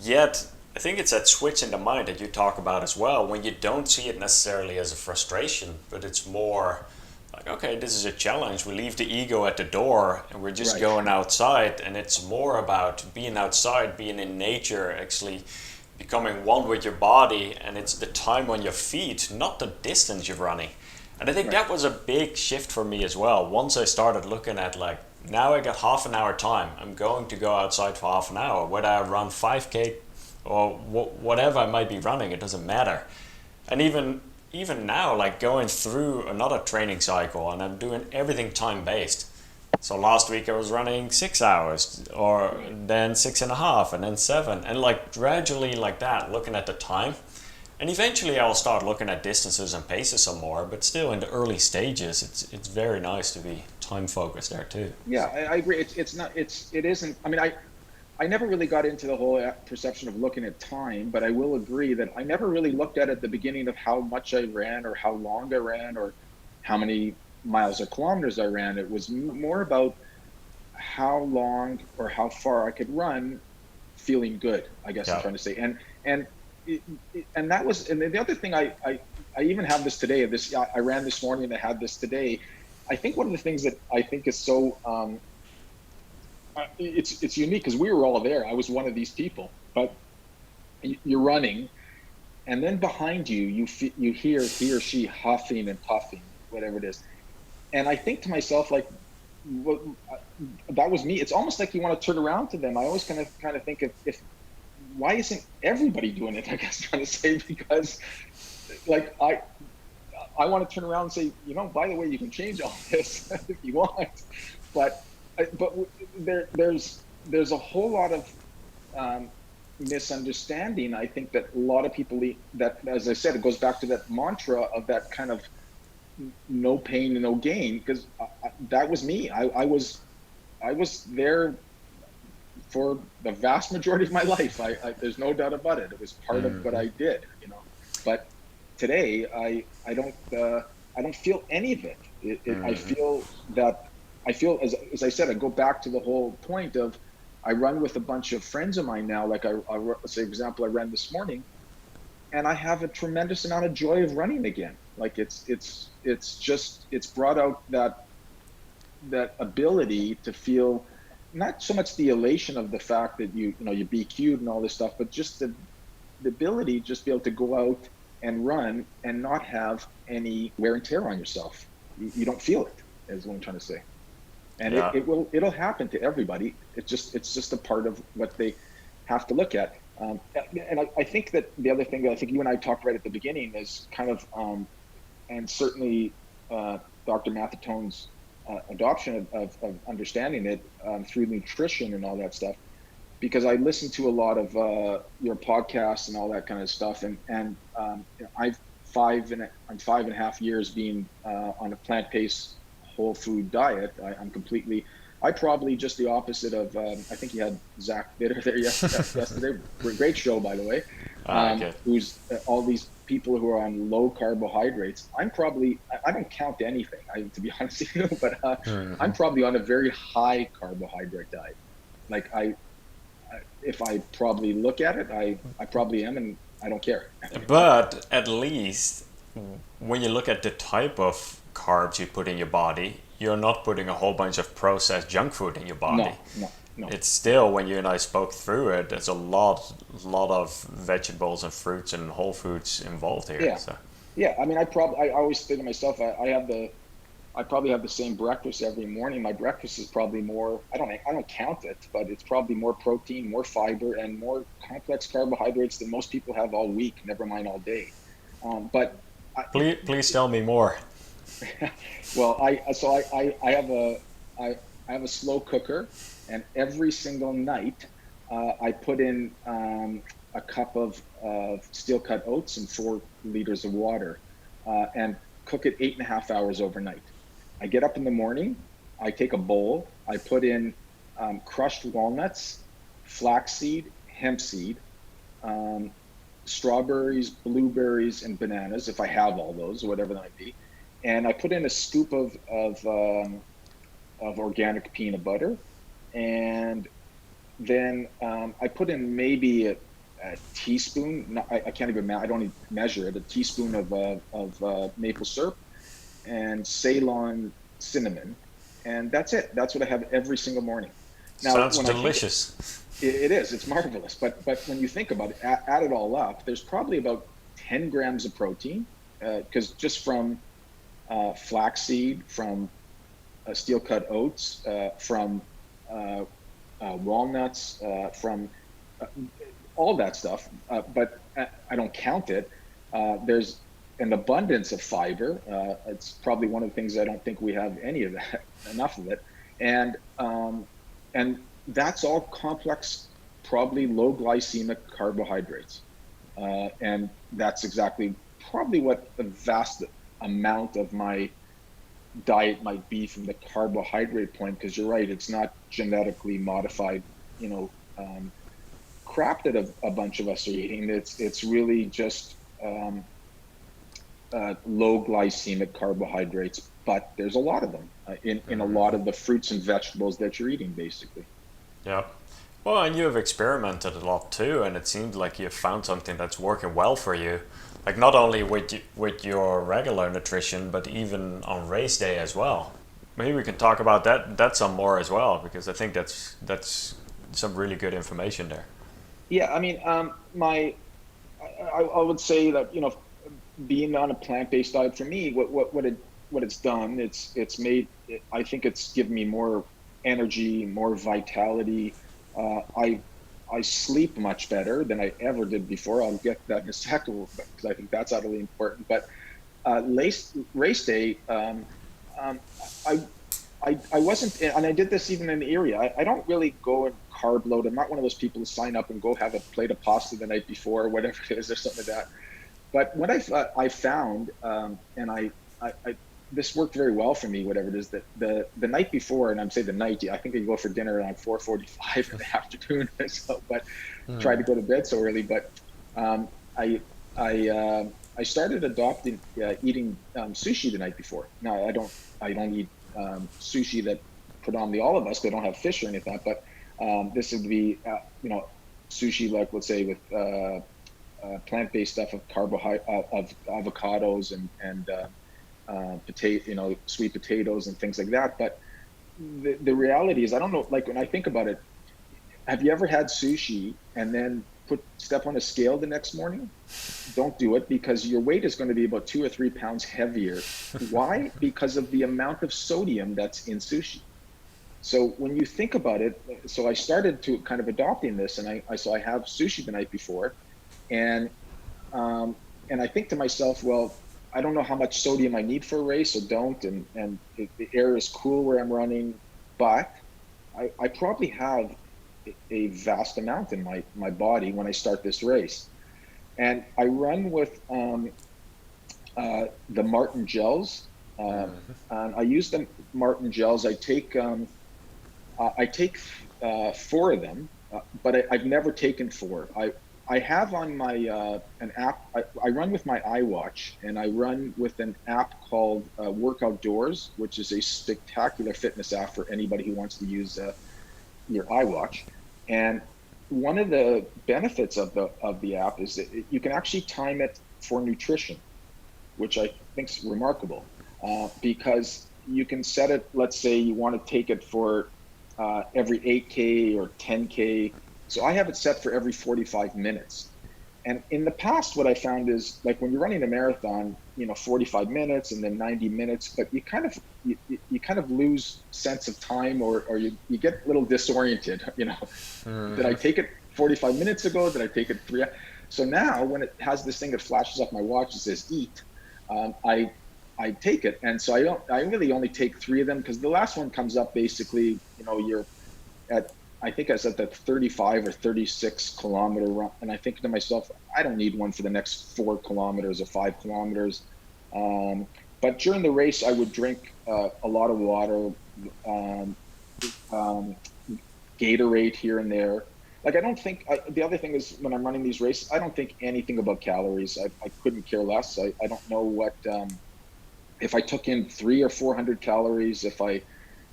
Yet, I think it's that switch in the mind that you talk about as well, when you don't see it necessarily as a frustration, but it's more like, okay, this is a challenge. We leave the ego at the door and we're just going outside, and it's more about being outside, being in nature, actually becoming one with your body, and it's the time on your feet, not the distance you're running. And I think that was a big shift for me as well. Once I started looking at, like, now I got half an hour time. I'm going to go outside for half an hour. Whether I run 5K or whatever I might be running, it doesn't matter. And even now, like, going through another training cycle, and I'm doing everything time-based. So last week I was running 6 hours, or then 6.5, and then 7, and like gradually like that, looking at the time. And eventually I'll start looking at distances and paces some more, but still in the early stages, it's very nice to be time focused there too. Yeah, I agree. It isn't. I mean, I never really got into the whole perception of looking at time, but I will agree that I never really looked at the beginning of how much I ran or how long I ran or how many miles or kilometers I ran. It was more about how long or how far I could run feeling good, I guess I'm trying to say. And that was, and the other thing I even have this today, I ran this morning and I had this today. I think one of the things that I think is so, it's unique because we were all there. I was one of these people, but you're running and then behind you hear he or she huffing and puffing, whatever it is. And I think to myself, like, that was me. It's almost like you want to turn around to them. I always kind of think if why isn't everybody doing it? I guess I'm trying to say, because like I want to turn around and say, by the way, you can change all this if you want, but there's a whole lot of misunderstanding. I think that a lot of people that, as I said, it goes back to that mantra of that kind of no pain and no gain, because that was me. I was there for the vast majority of my life. There's no doubt about it. It was part of what I did, But today, I don't feel any of it. I feel as I said, I go back to the whole point of I run with a bunch of friends of mine now. Like say, for example, I ran this morning, and I have a tremendous amount of joy of running again. Like it's brought out that ability to feel not so much the elation of the fact that you BQ'd and all this stuff, but just the ability to just be able to go out and run and not have any wear and tear on yourself. You don't feel it, is what I'm trying to say. And it'll happen to everybody. It's just a part of what they have to look at. And I think that the other thing that I think you and I talked right at the beginning is kind of, and certainly Dr. Mathetone's adoption of understanding it through nutrition and all that stuff, because I listen to a lot of your podcasts and all that kind of stuff, and I'm 5.5 years being on a plant-based whole food diet. I probably just the opposite of, I think you had Zach Bitter there yesterday. Great show, by the way. Who's all these people who are on low carbohydrates. I don't count anything, to be honest with you, but I'm probably on a very high carbohydrate diet. Like if I probably look at it, I probably am, and I don't care. But at least when you look at the type of carbs you put in your body, you're not putting a whole bunch of processed junk food in your body. No, no, no. It's still, when you and I spoke through it, there's a lot of vegetables and fruits and whole foods involved here. Yeah, So yeah. I mean, I always think to myself, I probably have the same breakfast every morning. My breakfast is probably more, I don't count it, but it's probably more protein, more fiber, and more complex carbohydrates than most people have all week, never mind all day. But I, please tell me more. well, I I have a slow cooker, and every single night I put in a cup of steel cut oats and 4 liters of water, and cook it 8.5 hours overnight. I get up in the morning, I take a bowl, I put in crushed walnuts, flaxseed, hemp seed, um, strawberries, blueberries, and bananas, if I have all those, whatever that might be. And I put in a scoop of organic peanut butter, and then I put in maybe a teaspoon. I can't even. I don't even measure it. A teaspoon of maple syrup and Ceylon cinnamon, and that's it. That's what I have every single morning. Now, Sounds when I think delicious. it is, it's marvelous. But when you think about it, add it all up, there's probably about 10 grams of protein, because just from flaxseed, from steel cut oats, from walnuts, from uh, all that stuff. But I don't count it. There's an abundance of fiber. It's probably one of the things I don't think we have any of that, enough of it. And and that's all complex, probably low glycemic carbohydrates. And that's exactly probably what the vast amount of my diet might be from the carbohydrate point, because you're right, it's not genetically modified, you know, crap that a bunch of us are eating. It's really just low glycemic carbohydrates, but there's a lot of them in a lot of the fruits and vegetables that you're eating, basically. Yeah. Well, and you have experimented a lot too, and it seems like you've found something that's working well for you. Like not only with your regular nutrition, but even on race day as well. Maybe we can talk about that some more as well, because I think that's some really good information there. Yeah, I mean, I would say that, being on a plant-based diet for me, what it's done, it's made, I think it's given me more energy, more vitality. I sleep much better than I ever did before. I'll get that in a second, because I think that's utterly important. But race day, um, I, I wasn't, and I did this even in the area. I don't really go and carb load. I'm not one of those people who sign up and go have a plate of pasta the night before, or whatever it is, or something like that. But what I found, and I this worked very well for me, whatever it is, that the night before, and I'm saying the night, I think I go for dinner around 4:45 in the afternoon. So, but try to go to bed so early. But um, I I started adopting eating sushi the night before. Now I don't eat sushi that predominantly all of us. They don't have fish or anything like that. But this would be sushi, like, let's say, with plant-based stuff, of carbohydrate, of avocados and potato, sweet potatoes and things like that. But the reality is, I don't know, like, when I think about it, have you ever had sushi and then step on a scale the next morning? Don't do it, because your weight is going to be about 2 or 3 pounds heavier. Why? Because of the amount of sodium that's in sushi. So when you think about it, so I started to kind of adopting this, and I have sushi the night before, and I think to myself, well, I don't know how much sodium I need for a race, or don't, and the air is cool where I'm running, but I probably have a vast amount in my body when I start this race. And I run with the Martin gels, and I use the Martin gels. I take 4 of them, but I've never taken 4. I have on my an app. I run with my iWatch, and I run with an app called Work Outdoors, which is a spectacular fitness app for anybody who wants to use your iWatch. And one of the benefits of the app is that you can actually time it for nutrition, which I think is remarkable, because you can set it. Let's say you want to take it for every 8K or 10K. So I have it set for every 45 minutes. And in the past, what I found is like when you're running a marathon, 45 minutes and then 90 minutes, but you kind of lose sense of time, or you get a little disoriented. Did I Hmm. take it 45 minutes ago? Did I take it three? So now when it has this thing that flashes up my watch that says eat, I take it. And so I really only take three of them because the last one comes up basically, you're at, I think I was at that 35 or 36 kilometer run. And I think to myself, I don't need one for the next 4 kilometers or 5 kilometers. Um, but during the race, I would drink a lot of water, um, um, Gatorade here and there. Like, I don't think, the other thing is when I'm running these races, I don't think anything about calories. I couldn't care less. I don't know what, if I took in 300 or 400 calories, if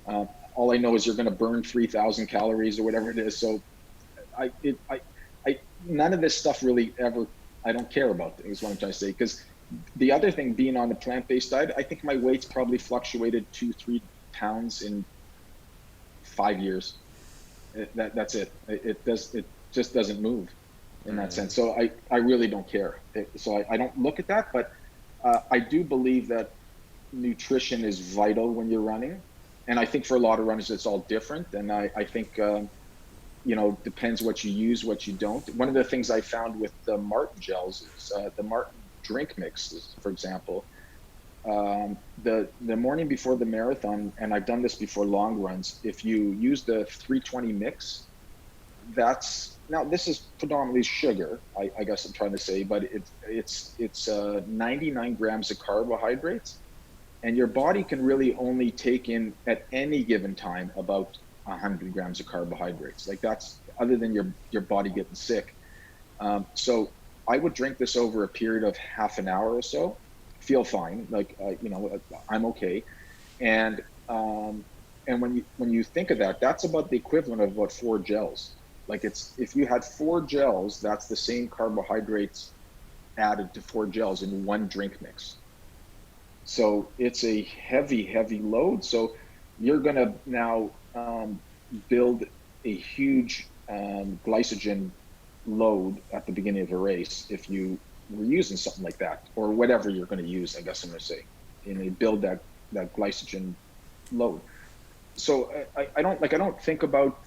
uh, all I know is you're going to burn 3,000 calories or whatever it is. So I, it, none of this stuff really ever, I don't care about it, is what I'm trying to say. Because the other thing, being on a plant-based diet, I think my weight's probably fluctuated 2, 3 pounds in 5 years. That's it. It just doesn't move in that sense. So I really don't care. So I don't look at that, but I do believe that nutrition is vital when you're running. And I think for a lot of runners, it's all different. And I think, depends what you use, what you don't. One of the things I found with the Martin gels is the Martin drink mixes, for example. The morning before the marathon, and I've done this before long runs, if you use the 320 mix, that's now this is predominantly sugar, I guess I'm trying to say, but it's 99 grams of carbohydrates, and your body can really only take in at any given time about 100 grams of carbohydrates. Like that's other than your body getting sick. So I would drink this over a period of half an hour or so, feel fine, like I'm okay. And um, and when you think of that, that's about the equivalent of about 4 gels. Like it's if you had 4 gels, that's the same carbohydrates added to 4 gels in one drink mix. So it's a heavy, heavy load. So you're going to now build a huge glycogen load at the beginning of a race if you were using something like that, or whatever you're going to use, I guess I'm going to say, and you build that glycogen load. So I don't think about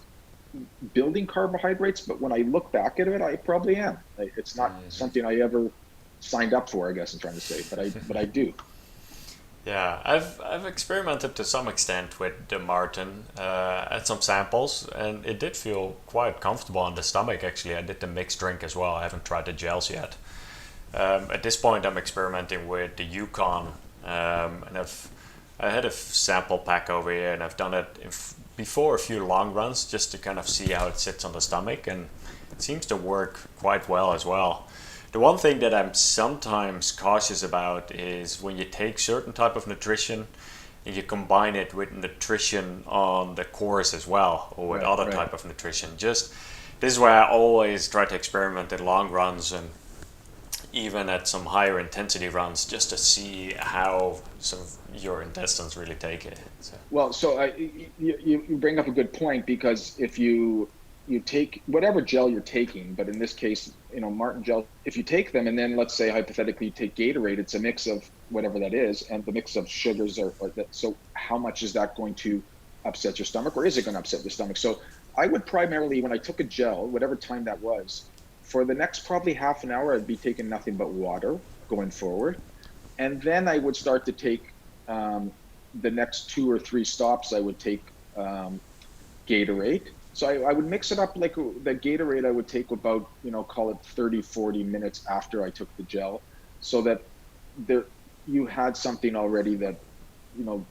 building carbohydrates, but when I look back at it, I probably am. It's not something I ever signed up for, I guess I'm trying to say, but I do. Yeah, I've experimented to some extent with the Martin at some samples, and it did feel quite comfortable on the stomach. Actually, I did the mixed drink as well. I haven't tried the gels yet. At this point, I'm experimenting with the Yukon, and I had a sample pack over here, and I've done it before a few long runs just to kind of see how it sits on the stomach, and it seems to work quite well as well. The one thing that I'm sometimes cautious about is when you take certain type of nutrition and you combine it with nutrition on the course as well, or with Right, other right. type of nutrition. Just this is why I always try to experiment in long runs and even at some higher intensity runs just to see how some of your intestines really take it. So, Well, so you bring up a good point, because if you take whatever gel you're taking, but in this case, Martin gel, if you take them and then let's say hypothetically you take Gatorade, it's a mix of whatever that is, and the mix of sugars or that. So how much is that going to upset your stomach, or is it going to upset your stomach? So I would primarily, when I took a gel, whatever time that was, for the next probably half an hour, I'd be taking nothing but water going forward. And then I would start to take um, the next 2 or 3 stops. I would take Gatorade. So I would mix it up like the Gatorade I would take about, call it 30, 40 minutes after I took the gel, so that there you had something already that, you know,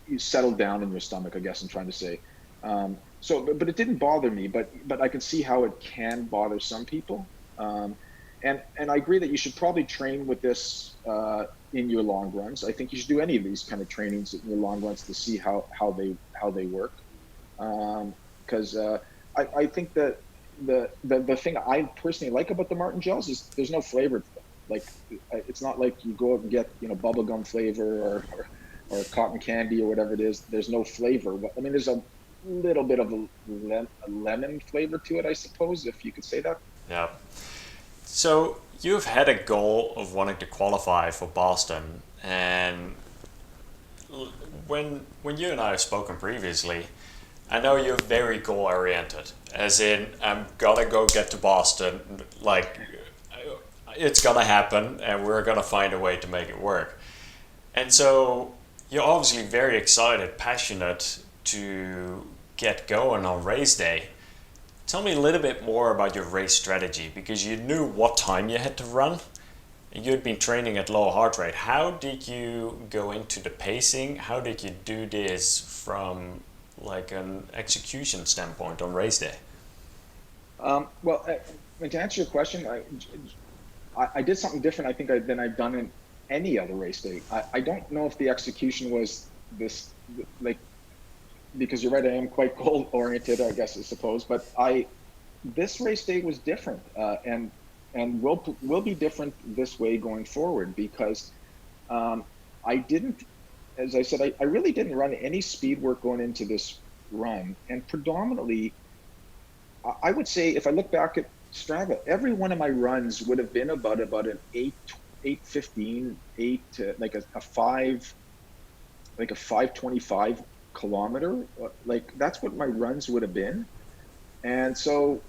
you settled down in your stomach, I guess I'm trying to say. But it didn't bother me, but I can see how it can bother some people. And I agree that you should probably train with this in your long runs. I think you should do any of these kind of trainings in your long runs to see how they work. Because I think that the thing I personally like about the Martin gels is there's no flavor to them. Like it's not like you go out and get bubblegum flavor or cotton candy or whatever it is. There's no flavor. I mean, there's a little bit of a lemon flavor to it, I suppose, if you could say that. Yeah. So you've had a goal of wanting to qualify for Boston, and when you and I have spoken previously, I know you're very goal oriented. As in, I'm gonna go get to Boston. Like, it's gonna happen, and we're gonna find a way to make it work. And so you're obviously very excited, passionate to get going on race day. Tell me a little bit more about your race strategy, because you knew what time you had to run. You'd been training at low heart rate. How did you go into the pacing? How did you do this from like an execution standpoint on race day? Well, to answer your question, I did something different, I think, than I've done in any other race day. I don't know if the execution was this, like, because you're right, I am quite goal oriented, I guess, I suppose. But this race day was different, and will be different this way going forward, because I didn't, as I said, I really didn't run any speed work going into this run, and predominantly, I would say, if I look back at Strava, every one of my runs would have been about an 8:15, like a 5:25 kilometer. Like that's what my runs would have been. And so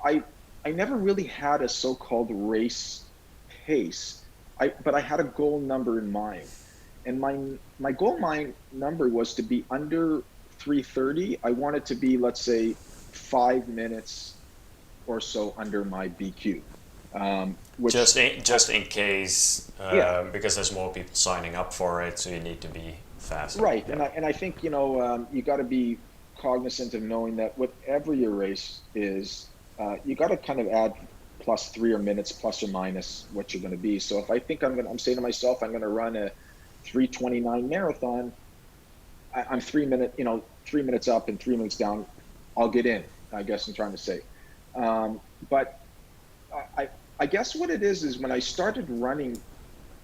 I I never really had a so-called race pace. But I had a goal number in mind. And my goal number was to be under 3:30. I wanted to be, let's say, 5 minutes or so under my BQ. Which just in case, yeah, because there's more people signing up for it, so you need to be faster. right. Yeah. And I think, you got to be cognizant of knowing that whatever your race is, you got to kind of add +3 or minutes, plus or minus what you're going to be. So if I think I'm saying to myself, I'm going to run a 3:29 marathon, I'm 3 minutes up and 3 minutes down, I'll get in, I guess I'm trying to say. But I guess what it is when I started running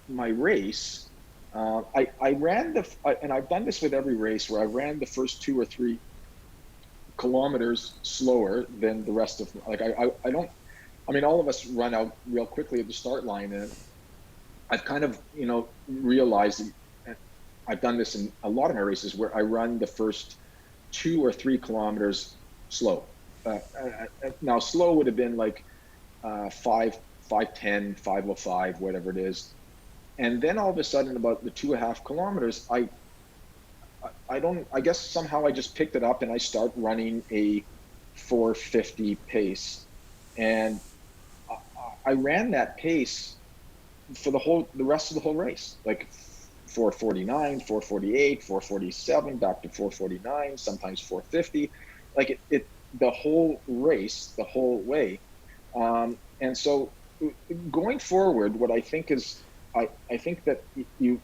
my race, I ran and I've done this with every race where I ran the first 2 or 3 kilometers slower than the rest of, like, I don't, I mean, all of us run out real quickly at the start line, and I've kind of, realized, and I've done this in a lot of my races, where I run the first 2 or 3 kilometers slow. Now, slow would have been like 5:10, 5:05, whatever it is. And then all of a sudden, about the 2.5 kilometers, I guess somehow I just picked it up and I start running a 4:50 pace. And I ran that pace for the rest of the whole race, like 4:49, 4:48, 4:47, back to 4:49, sometimes 4:50, like the whole race, the whole way. And so going forward, what I think is, I think that you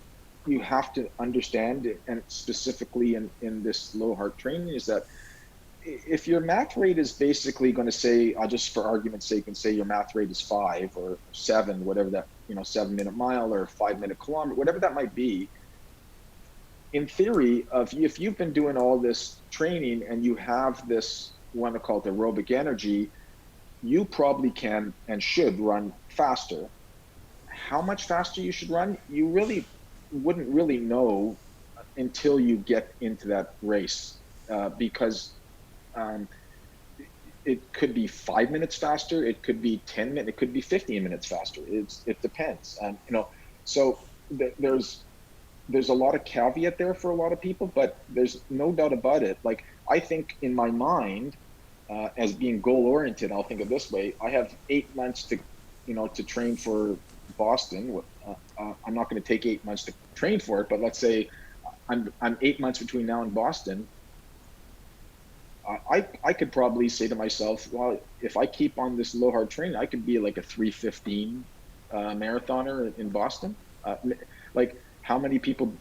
have to understand, and specifically in this low heart training, is that if your math rate is basically going to say, I'll just for argument's sake and say your math rate is 5 or 7, whatever that, 7-minute mile or 5-minute kilometer, whatever that might be, in theory, if you've been doing all this training and you have this, one called aerobic energy, you probably can and should run faster. How much faster you should run, you really wouldn't really know until you get into that race, because it could be 5 minutes faster, it could be 10 minutes, it could be 15 minutes faster. It depends. So there's a lot of caveat there for a lot of people, but there's no doubt about it. Like, I think in my mind, as being goal oriented, I'll think of this way: I have 8 months to train for Boston. I'm not going to take 8 months to train for it, but let's say I'm 8 months between now and Boston. I could probably say to myself, well, if I keep on this low hard training, I could be like a 3:15 marathoner in Boston. Like, how many people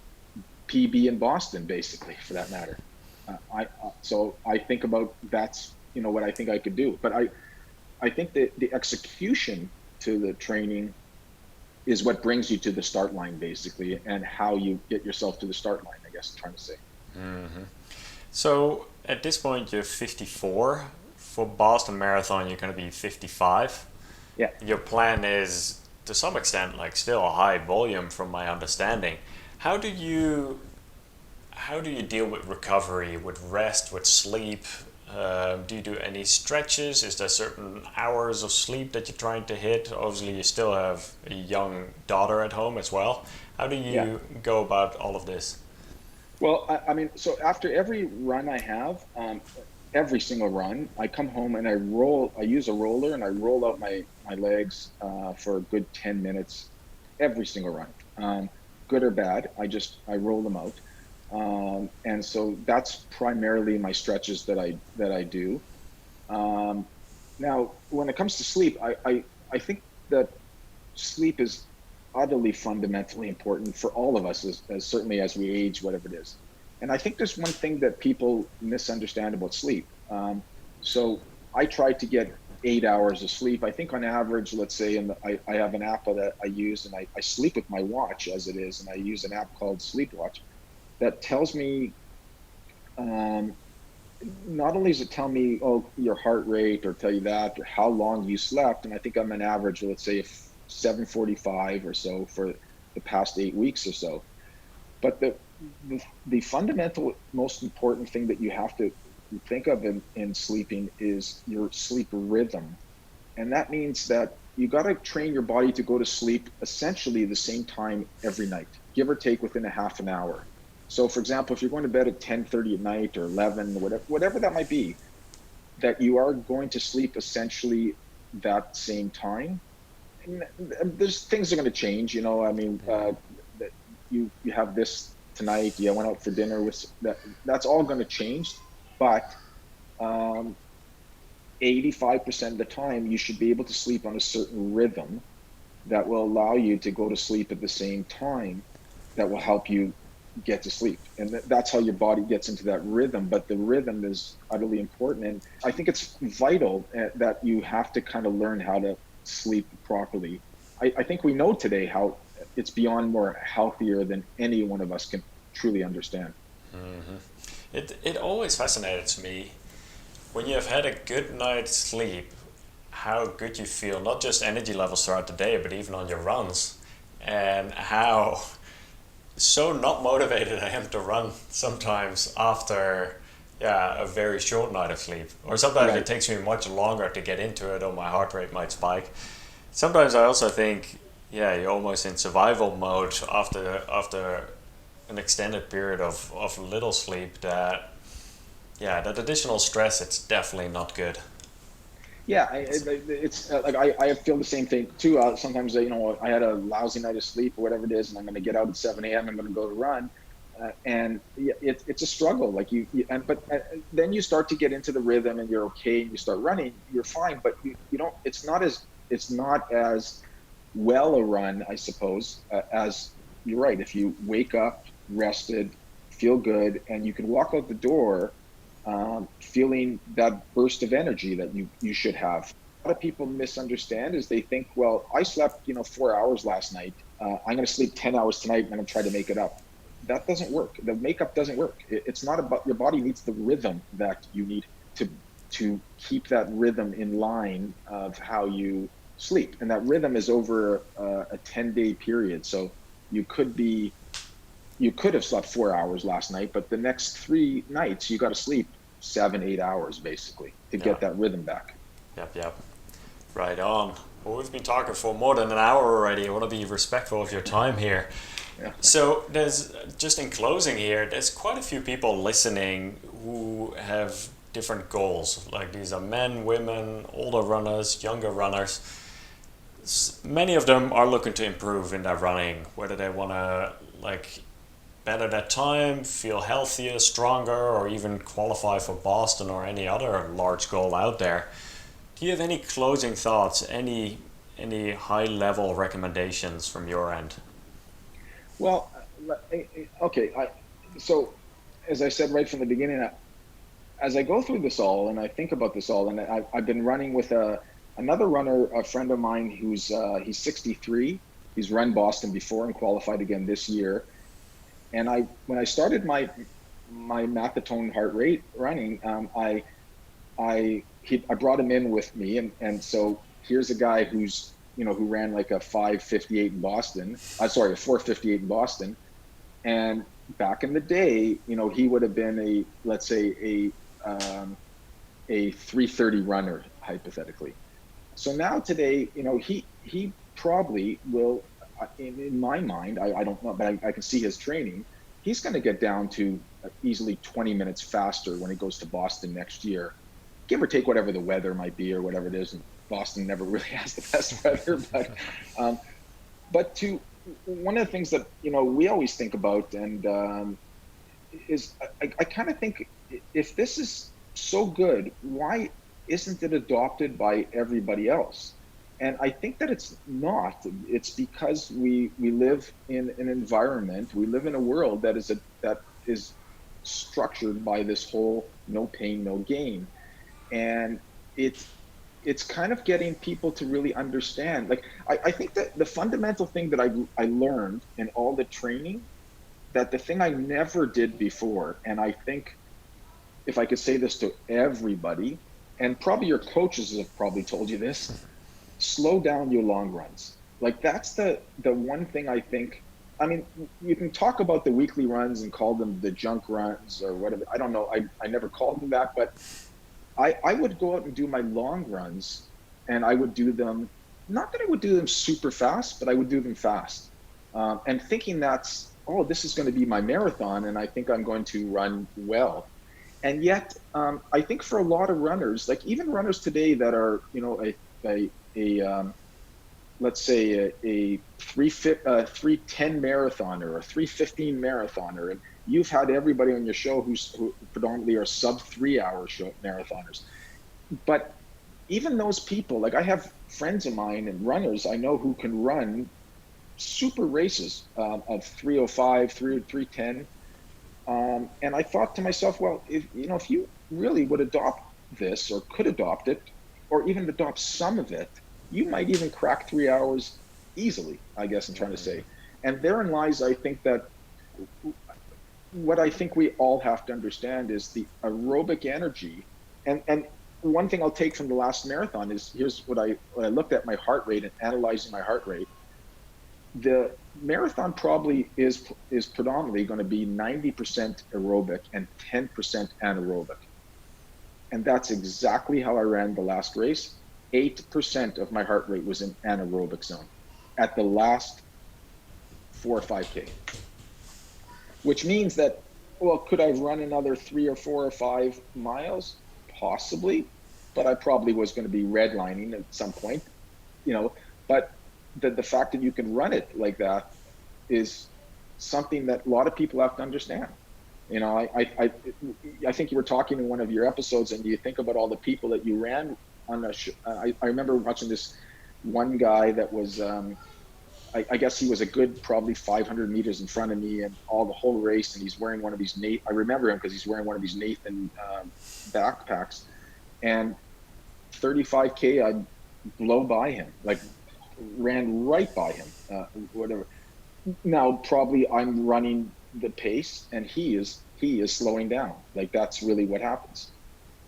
PB in Boston, basically, for that matter? So I think about what I think I could do. But I think that the execution to the training is what brings you to the start line, basically, and how you get yourself to the start line, I guess I'm trying to say. So at this point, you're 54. For Boston Marathon, you're going to be 55. Yeah. Your plan is, to some extent, like still a high volume, from my understanding. How do you deal with recovery, with rest, with sleep? Do you do any stretches? Is there certain hours of sleep that you're trying to hit? Obviously, you still have a young daughter at home as well. How do Yeah. you go about all of this? Well, I mean, so after every run I have, every single run, I come home and I use a roller and I roll out my legs for a good 10 minutes every single run. Good or bad, I roll them out. And so that's primarily my stretches that I do. Now, when it comes to sleep, I think that sleep is utterly fundamentally important for all of us, as certainly as we age, whatever it is. And I think there's one thing that people misunderstand about sleep. So I try to get 8 hours of sleep. I think on average, let's say, I have an app that I use, and I sleep with my watch as it is, and I use an app called Sleepwatch that tells me, not only does it tell me, oh, your heart rate, or tell you that, or how long you slept, and I think I'm an average, let's say, 7:45 or so for the past 8 weeks or so. But the fundamental, most important thing that you have to think of in sleeping is your sleep rhythm. And that means that you got to train your body to go to sleep essentially the same time every night, give or take within a half an hour. So for example, if you're going to bed at 10:30 at night or 11, whatever that might be, that you are going to sleep essentially that same time. And there's things are going to change, I mean, you have this tonight, you went out for dinner with that's all going to change, but 85% of the time you should be able to sleep on a certain rhythm that will allow you to go to sleep at the same time, that will help you get to sleep. And that's how your body gets into that rhythm. But the rhythm is utterly important, and I think it's vital that you have to kind of learn how to sleep properly. I think we know today how it's beyond more healthier than any one of us can truly understand. It always fascinated me when you have had a good night's sleep, how good you feel, not just energy levels throughout the day, but even on your runs, and how so not motivated I am to run sometimes after a very short night of sleep. Or sometimes Right. it takes me much longer to get into it, or my heart rate might spike. Sometimes I also think, you're almost in survival mode after an extended period of little sleep, that additional stress, it's definitely not good. Yeah, it's like I feel the same thing too. Sometimes I had a lousy night of sleep or whatever it is, and I'm going to get out at 7 a.m. I'm going to go to run, and it's a struggle. Like but then you start to get into the rhythm, and you're okay, and you start running, you're fine. But you don't. It's not as well a run, I suppose, as you're right. If you wake up rested, feel good, and you can walk out the door feeling that burst of energy that you should have. A lot of people misunderstand is they think, well, I slept 4 hours last night. I'm going to sleep 10 hours tonight, and I'm going to try to make it up. That doesn't work. The makeup doesn't work. It's not about, your body needs the rhythm that you need to keep that rhythm in line of how you sleep, and that rhythm is over a 10-day period. So you could have slept 4 hours last night, but the next 3 nights you got to sleep 7-8 hours basically to Yeah. get that rhythm back. Yep. Right on. Well, we've been talking for more than an hour already. I want to be respectful of your time here. Yeah. So there's, just in closing here, there's quite a few people listening who have different goals. Like, these are men, women, older runners, younger runners. Many of them are looking to improve in their running, whether they want to better their time, feel healthier, stronger, or even qualify for Boston or any other large goal out there. Do you have any closing thoughts, any high level recommendations from your end? Well, okay. So as I said right from the beginning, as I go through this all and I think about this all, and I've been running with another runner, a friend of mine who's he's 63. He's run Boston before and qualified again this year. And when I started my Mathotone heart rate running, I brought him in with me, and so here's a guy who's who ran like a 5:58 in Boston. Sorry, a 4:58 in Boston. And back in the day, he would have been let's say a 3:30 runner hypothetically. So now today, he probably will, in my mind, I don't know, but I can see his training. He's going to get down to easily 20 minutes faster when he goes to Boston next year, give or take whatever the weather might be or whatever it is. And Boston never really has the best weather, but one of the things that we always think about and is I kind of think, if this is so good, why isn't it adopted by everybody else? And I think that it's not. It's because we live in an environment, we live in a world that is structured by this whole no pain, no gain. And it's kind of getting people to really understand. Like, I think that the fundamental thing that I learned in all the training, that the thing I never did before, and I think if I could say this to everybody, and probably your coaches have probably told you this, slow down your long runs. Like, that's the one thing I think. I mean, you can talk about the weekly runs and call them the junk runs or whatever. I don't know. I never called them that, but I would go out and do my long runs, and I would do them, not that I would do them super fast, but I would do them fast. And thinking this is going to be my marathon, and I think I'm going to run well. And yet, I think for a lot of runners, like even runners today that are, let's say a 3:10 marathoner or a 3:15 marathoner, and you've had everybody on your show who predominantly are sub 3 hour marathoners. But even those people, like I have friends of mine and runners I know who can run super races of 3:05, 3:10. And I thought to myself, well, if you really would adopt this or could adopt it, or even adopt some of it, you might even crack 3 hours easily, I guess I'm trying to say. And therein lies, I think, that what I think we all have to understand is the aerobic energy. And one thing I'll take from the last marathon is, here's what I looked at my heart rate and analyzing my heart rate. The marathon probably is predominantly going to be 90% aerobic and 10% anaerobic. And that's exactly how I ran the last race. 8% of my heart rate was in anaerobic zone at the last 4 or 5K. Which means that, well, could I run another 3 or 4 or 5 miles? Possibly, but I probably was going to be redlining at some point, but the fact that you can run it like that is something that a lot of people have to understand. I think you were talking in one of your episodes, and you think about all the people that you ran on I remember watching this one guy that was, I guess he was a good probably 500 meters in front of me and the whole race, and he's wearing one of these I remember him because he's wearing one of these Nathan backpacks, and 35K I'd blow by him, like ran right by him, whatever. Now probably I'm running the pace and he is slowing down. Like, that's really what happens.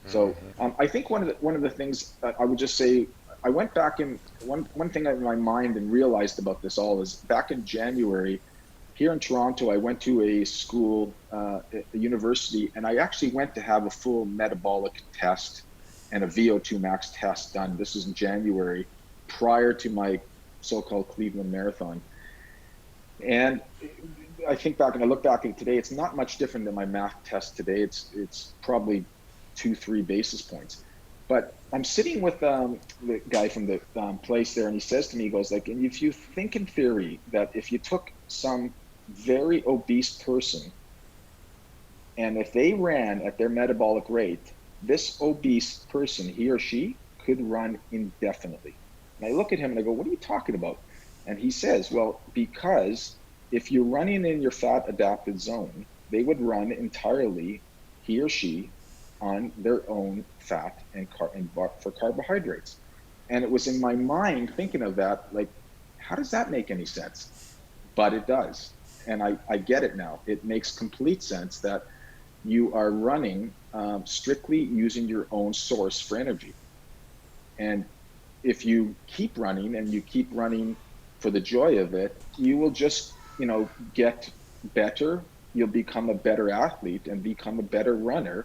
So I think one of the things I would just say, I went back in one thing in my mind and realized about this all is, back in January here in Toronto, I went to a school, a university, and I actually went to have a full metabolic test and a VO2 max test done. This was in January, prior to my so-called Cleveland Marathon. And I think back and I look back at it today, it's not much different than my math test today. It's probably 2-3 basis points. But I'm sitting with the guy from the place there, and he says to me, he goes like, and if you think in theory that if you took some very obese person, and if they ran at their metabolic rate, this obese person, he or she, could run indefinitely. And I look at him and I go, what are you talking about? And he says, well, because if you're running in your fat adapted zone, they would run entirely, he or she, on their own fat and for carbohydrates. And it was in my mind thinking of that, like, how does that make any sense? But it does. And I get it now. It makes complete sense that you are running strictly using your own source for energy. And if you keep running and you keep running for the joy of it, you will just, get better. You'll become a better athlete and become a better runner.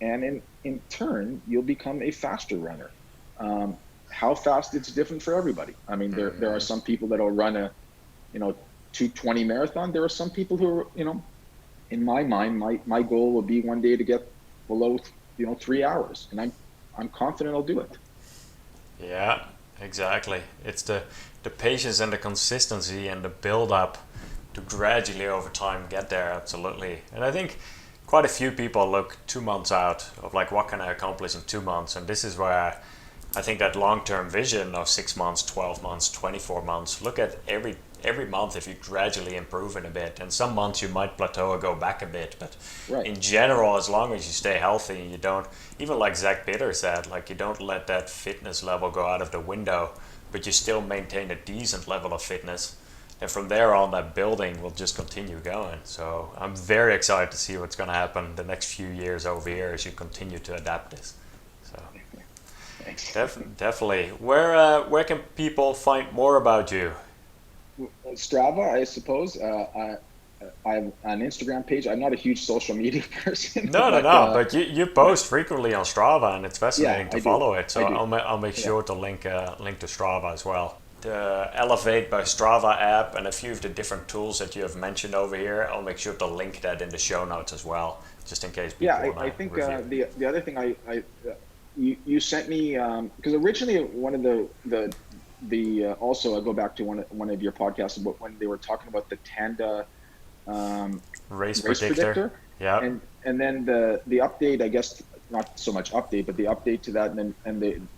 And in turn, you'll become a faster runner. How fast, it's different for everybody. I mean, there are some people that'll run a, 2:20 marathon. There are some people who are, in my mind, my goal will be one day to get below, 3 hours. And I'm confident I'll do it. Yeah, exactly. It's the patience and the consistency and the build up to gradually over time get there, absolutely. And I think quite a few people look 2 months out of like, what can I accomplish in 2 months? And this is where I think that long-term vision of 6 months, 12 months, 24 months, look at every month if you gradually improve it a bit. And some months you might plateau or go back a bit, but right. In general, as long as you stay healthy, you don't, even like Zach Bitter said, like you don't let that fitness level go out of the window, but you still maintain a decent level of fitness. And from there on, that building will just continue going. So I'm very excited to see what's going to happen the next few years over here as you continue to adapt this. So thanks. Definitely. Where can people find more about you? Strava, I suppose. I have an Instagram page. I'm not a huge social media person. No. But you post frequently on Strava, and it's fascinating to follow it. So I'll make sure to link to Strava as well. The Elevate by Strava app and a few of the different tools that you have mentioned over here, I'll make sure to link that in the show notes as well, just in case people want to I think review. the other thing you sent me, because originally one of the also I go back to one of your podcasts about when they were talking about the Tanda race predictor. Yeah. And then the update, I guess, not so much update, but the update to that, and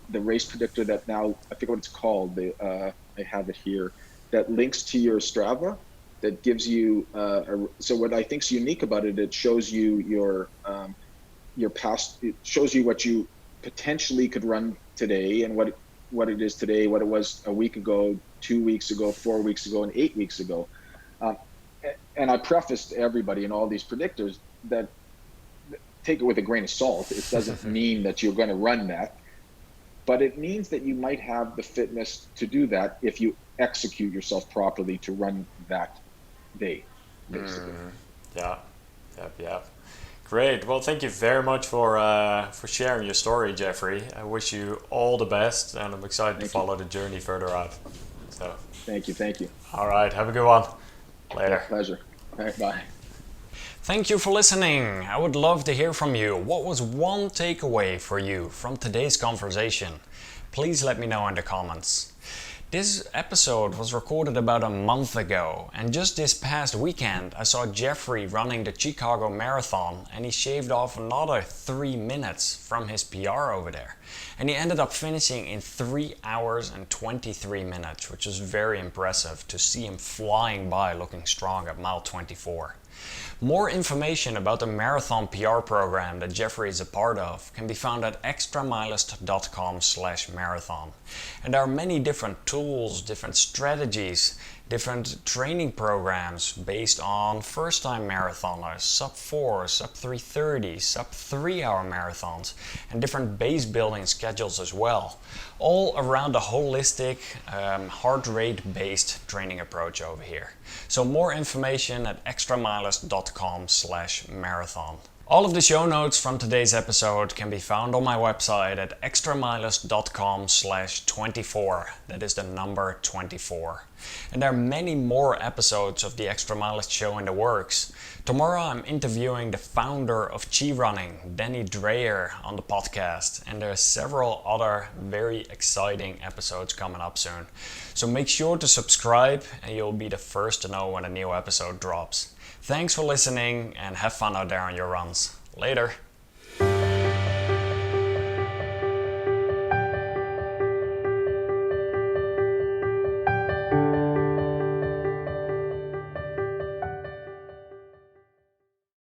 the race predictor that now, I forget what it's called. I have it here, that links to your Strava, that gives you so what I think is unique about it, it shows you your past. It shows you what you potentially could run today and what it is today, what it was a week ago, 2 weeks ago, 4 weeks ago, and 8 weeks ago. And I prefaced everybody in all these predictors that take it with a grain of salt. It doesn't mean that you're going to run that, but it means that you might have the fitness to do that if you execute yourself properly to run that day, basically. Yeah. Great. Well, thank you very much for sharing your story, Jeffrey. I wish you all the best, and I'm excited to follow the journey further out. So. Thank you. All right. Have a good one. Later. Pleasure. All right, bye. Thank you for listening. I would love to hear from you. What was one takeaway for you from today's conversation? Please let me know in the comments. This episode was recorded about a month ago, and just this past weekend I saw Jeffrey running the Chicago Marathon, and he shaved off another 3 minutes from his PR over there. And he ended up finishing in 3 hours and 23 minutes, which was very impressive to see him flying by looking strong at mile 24. More information about the marathon PR program that Jeffrey is a part of can be found at extramilest.com/marathon. And there are many different tools, different strategies, different training programs based on first-time marathoners, sub-4, sub-3:30, sub-3-hour marathons, and different base building schedules as well. All around a holistic, heart rate-based training approach over here. So more information at extramilest.com/marathon. All of the show notes from today's episode can be found on my website at extramilest.com/24. That is the number 24. And there are many more episodes of the Extramilest Show in the works. Tomorrow I'm interviewing the founder of Chi Running, Danny Dreyer, on the podcast. And there are several other very exciting episodes coming up soon. So make sure to subscribe and you'll be the first to know when a new episode drops. Thanks for listening and have fun out there on your runs. Later.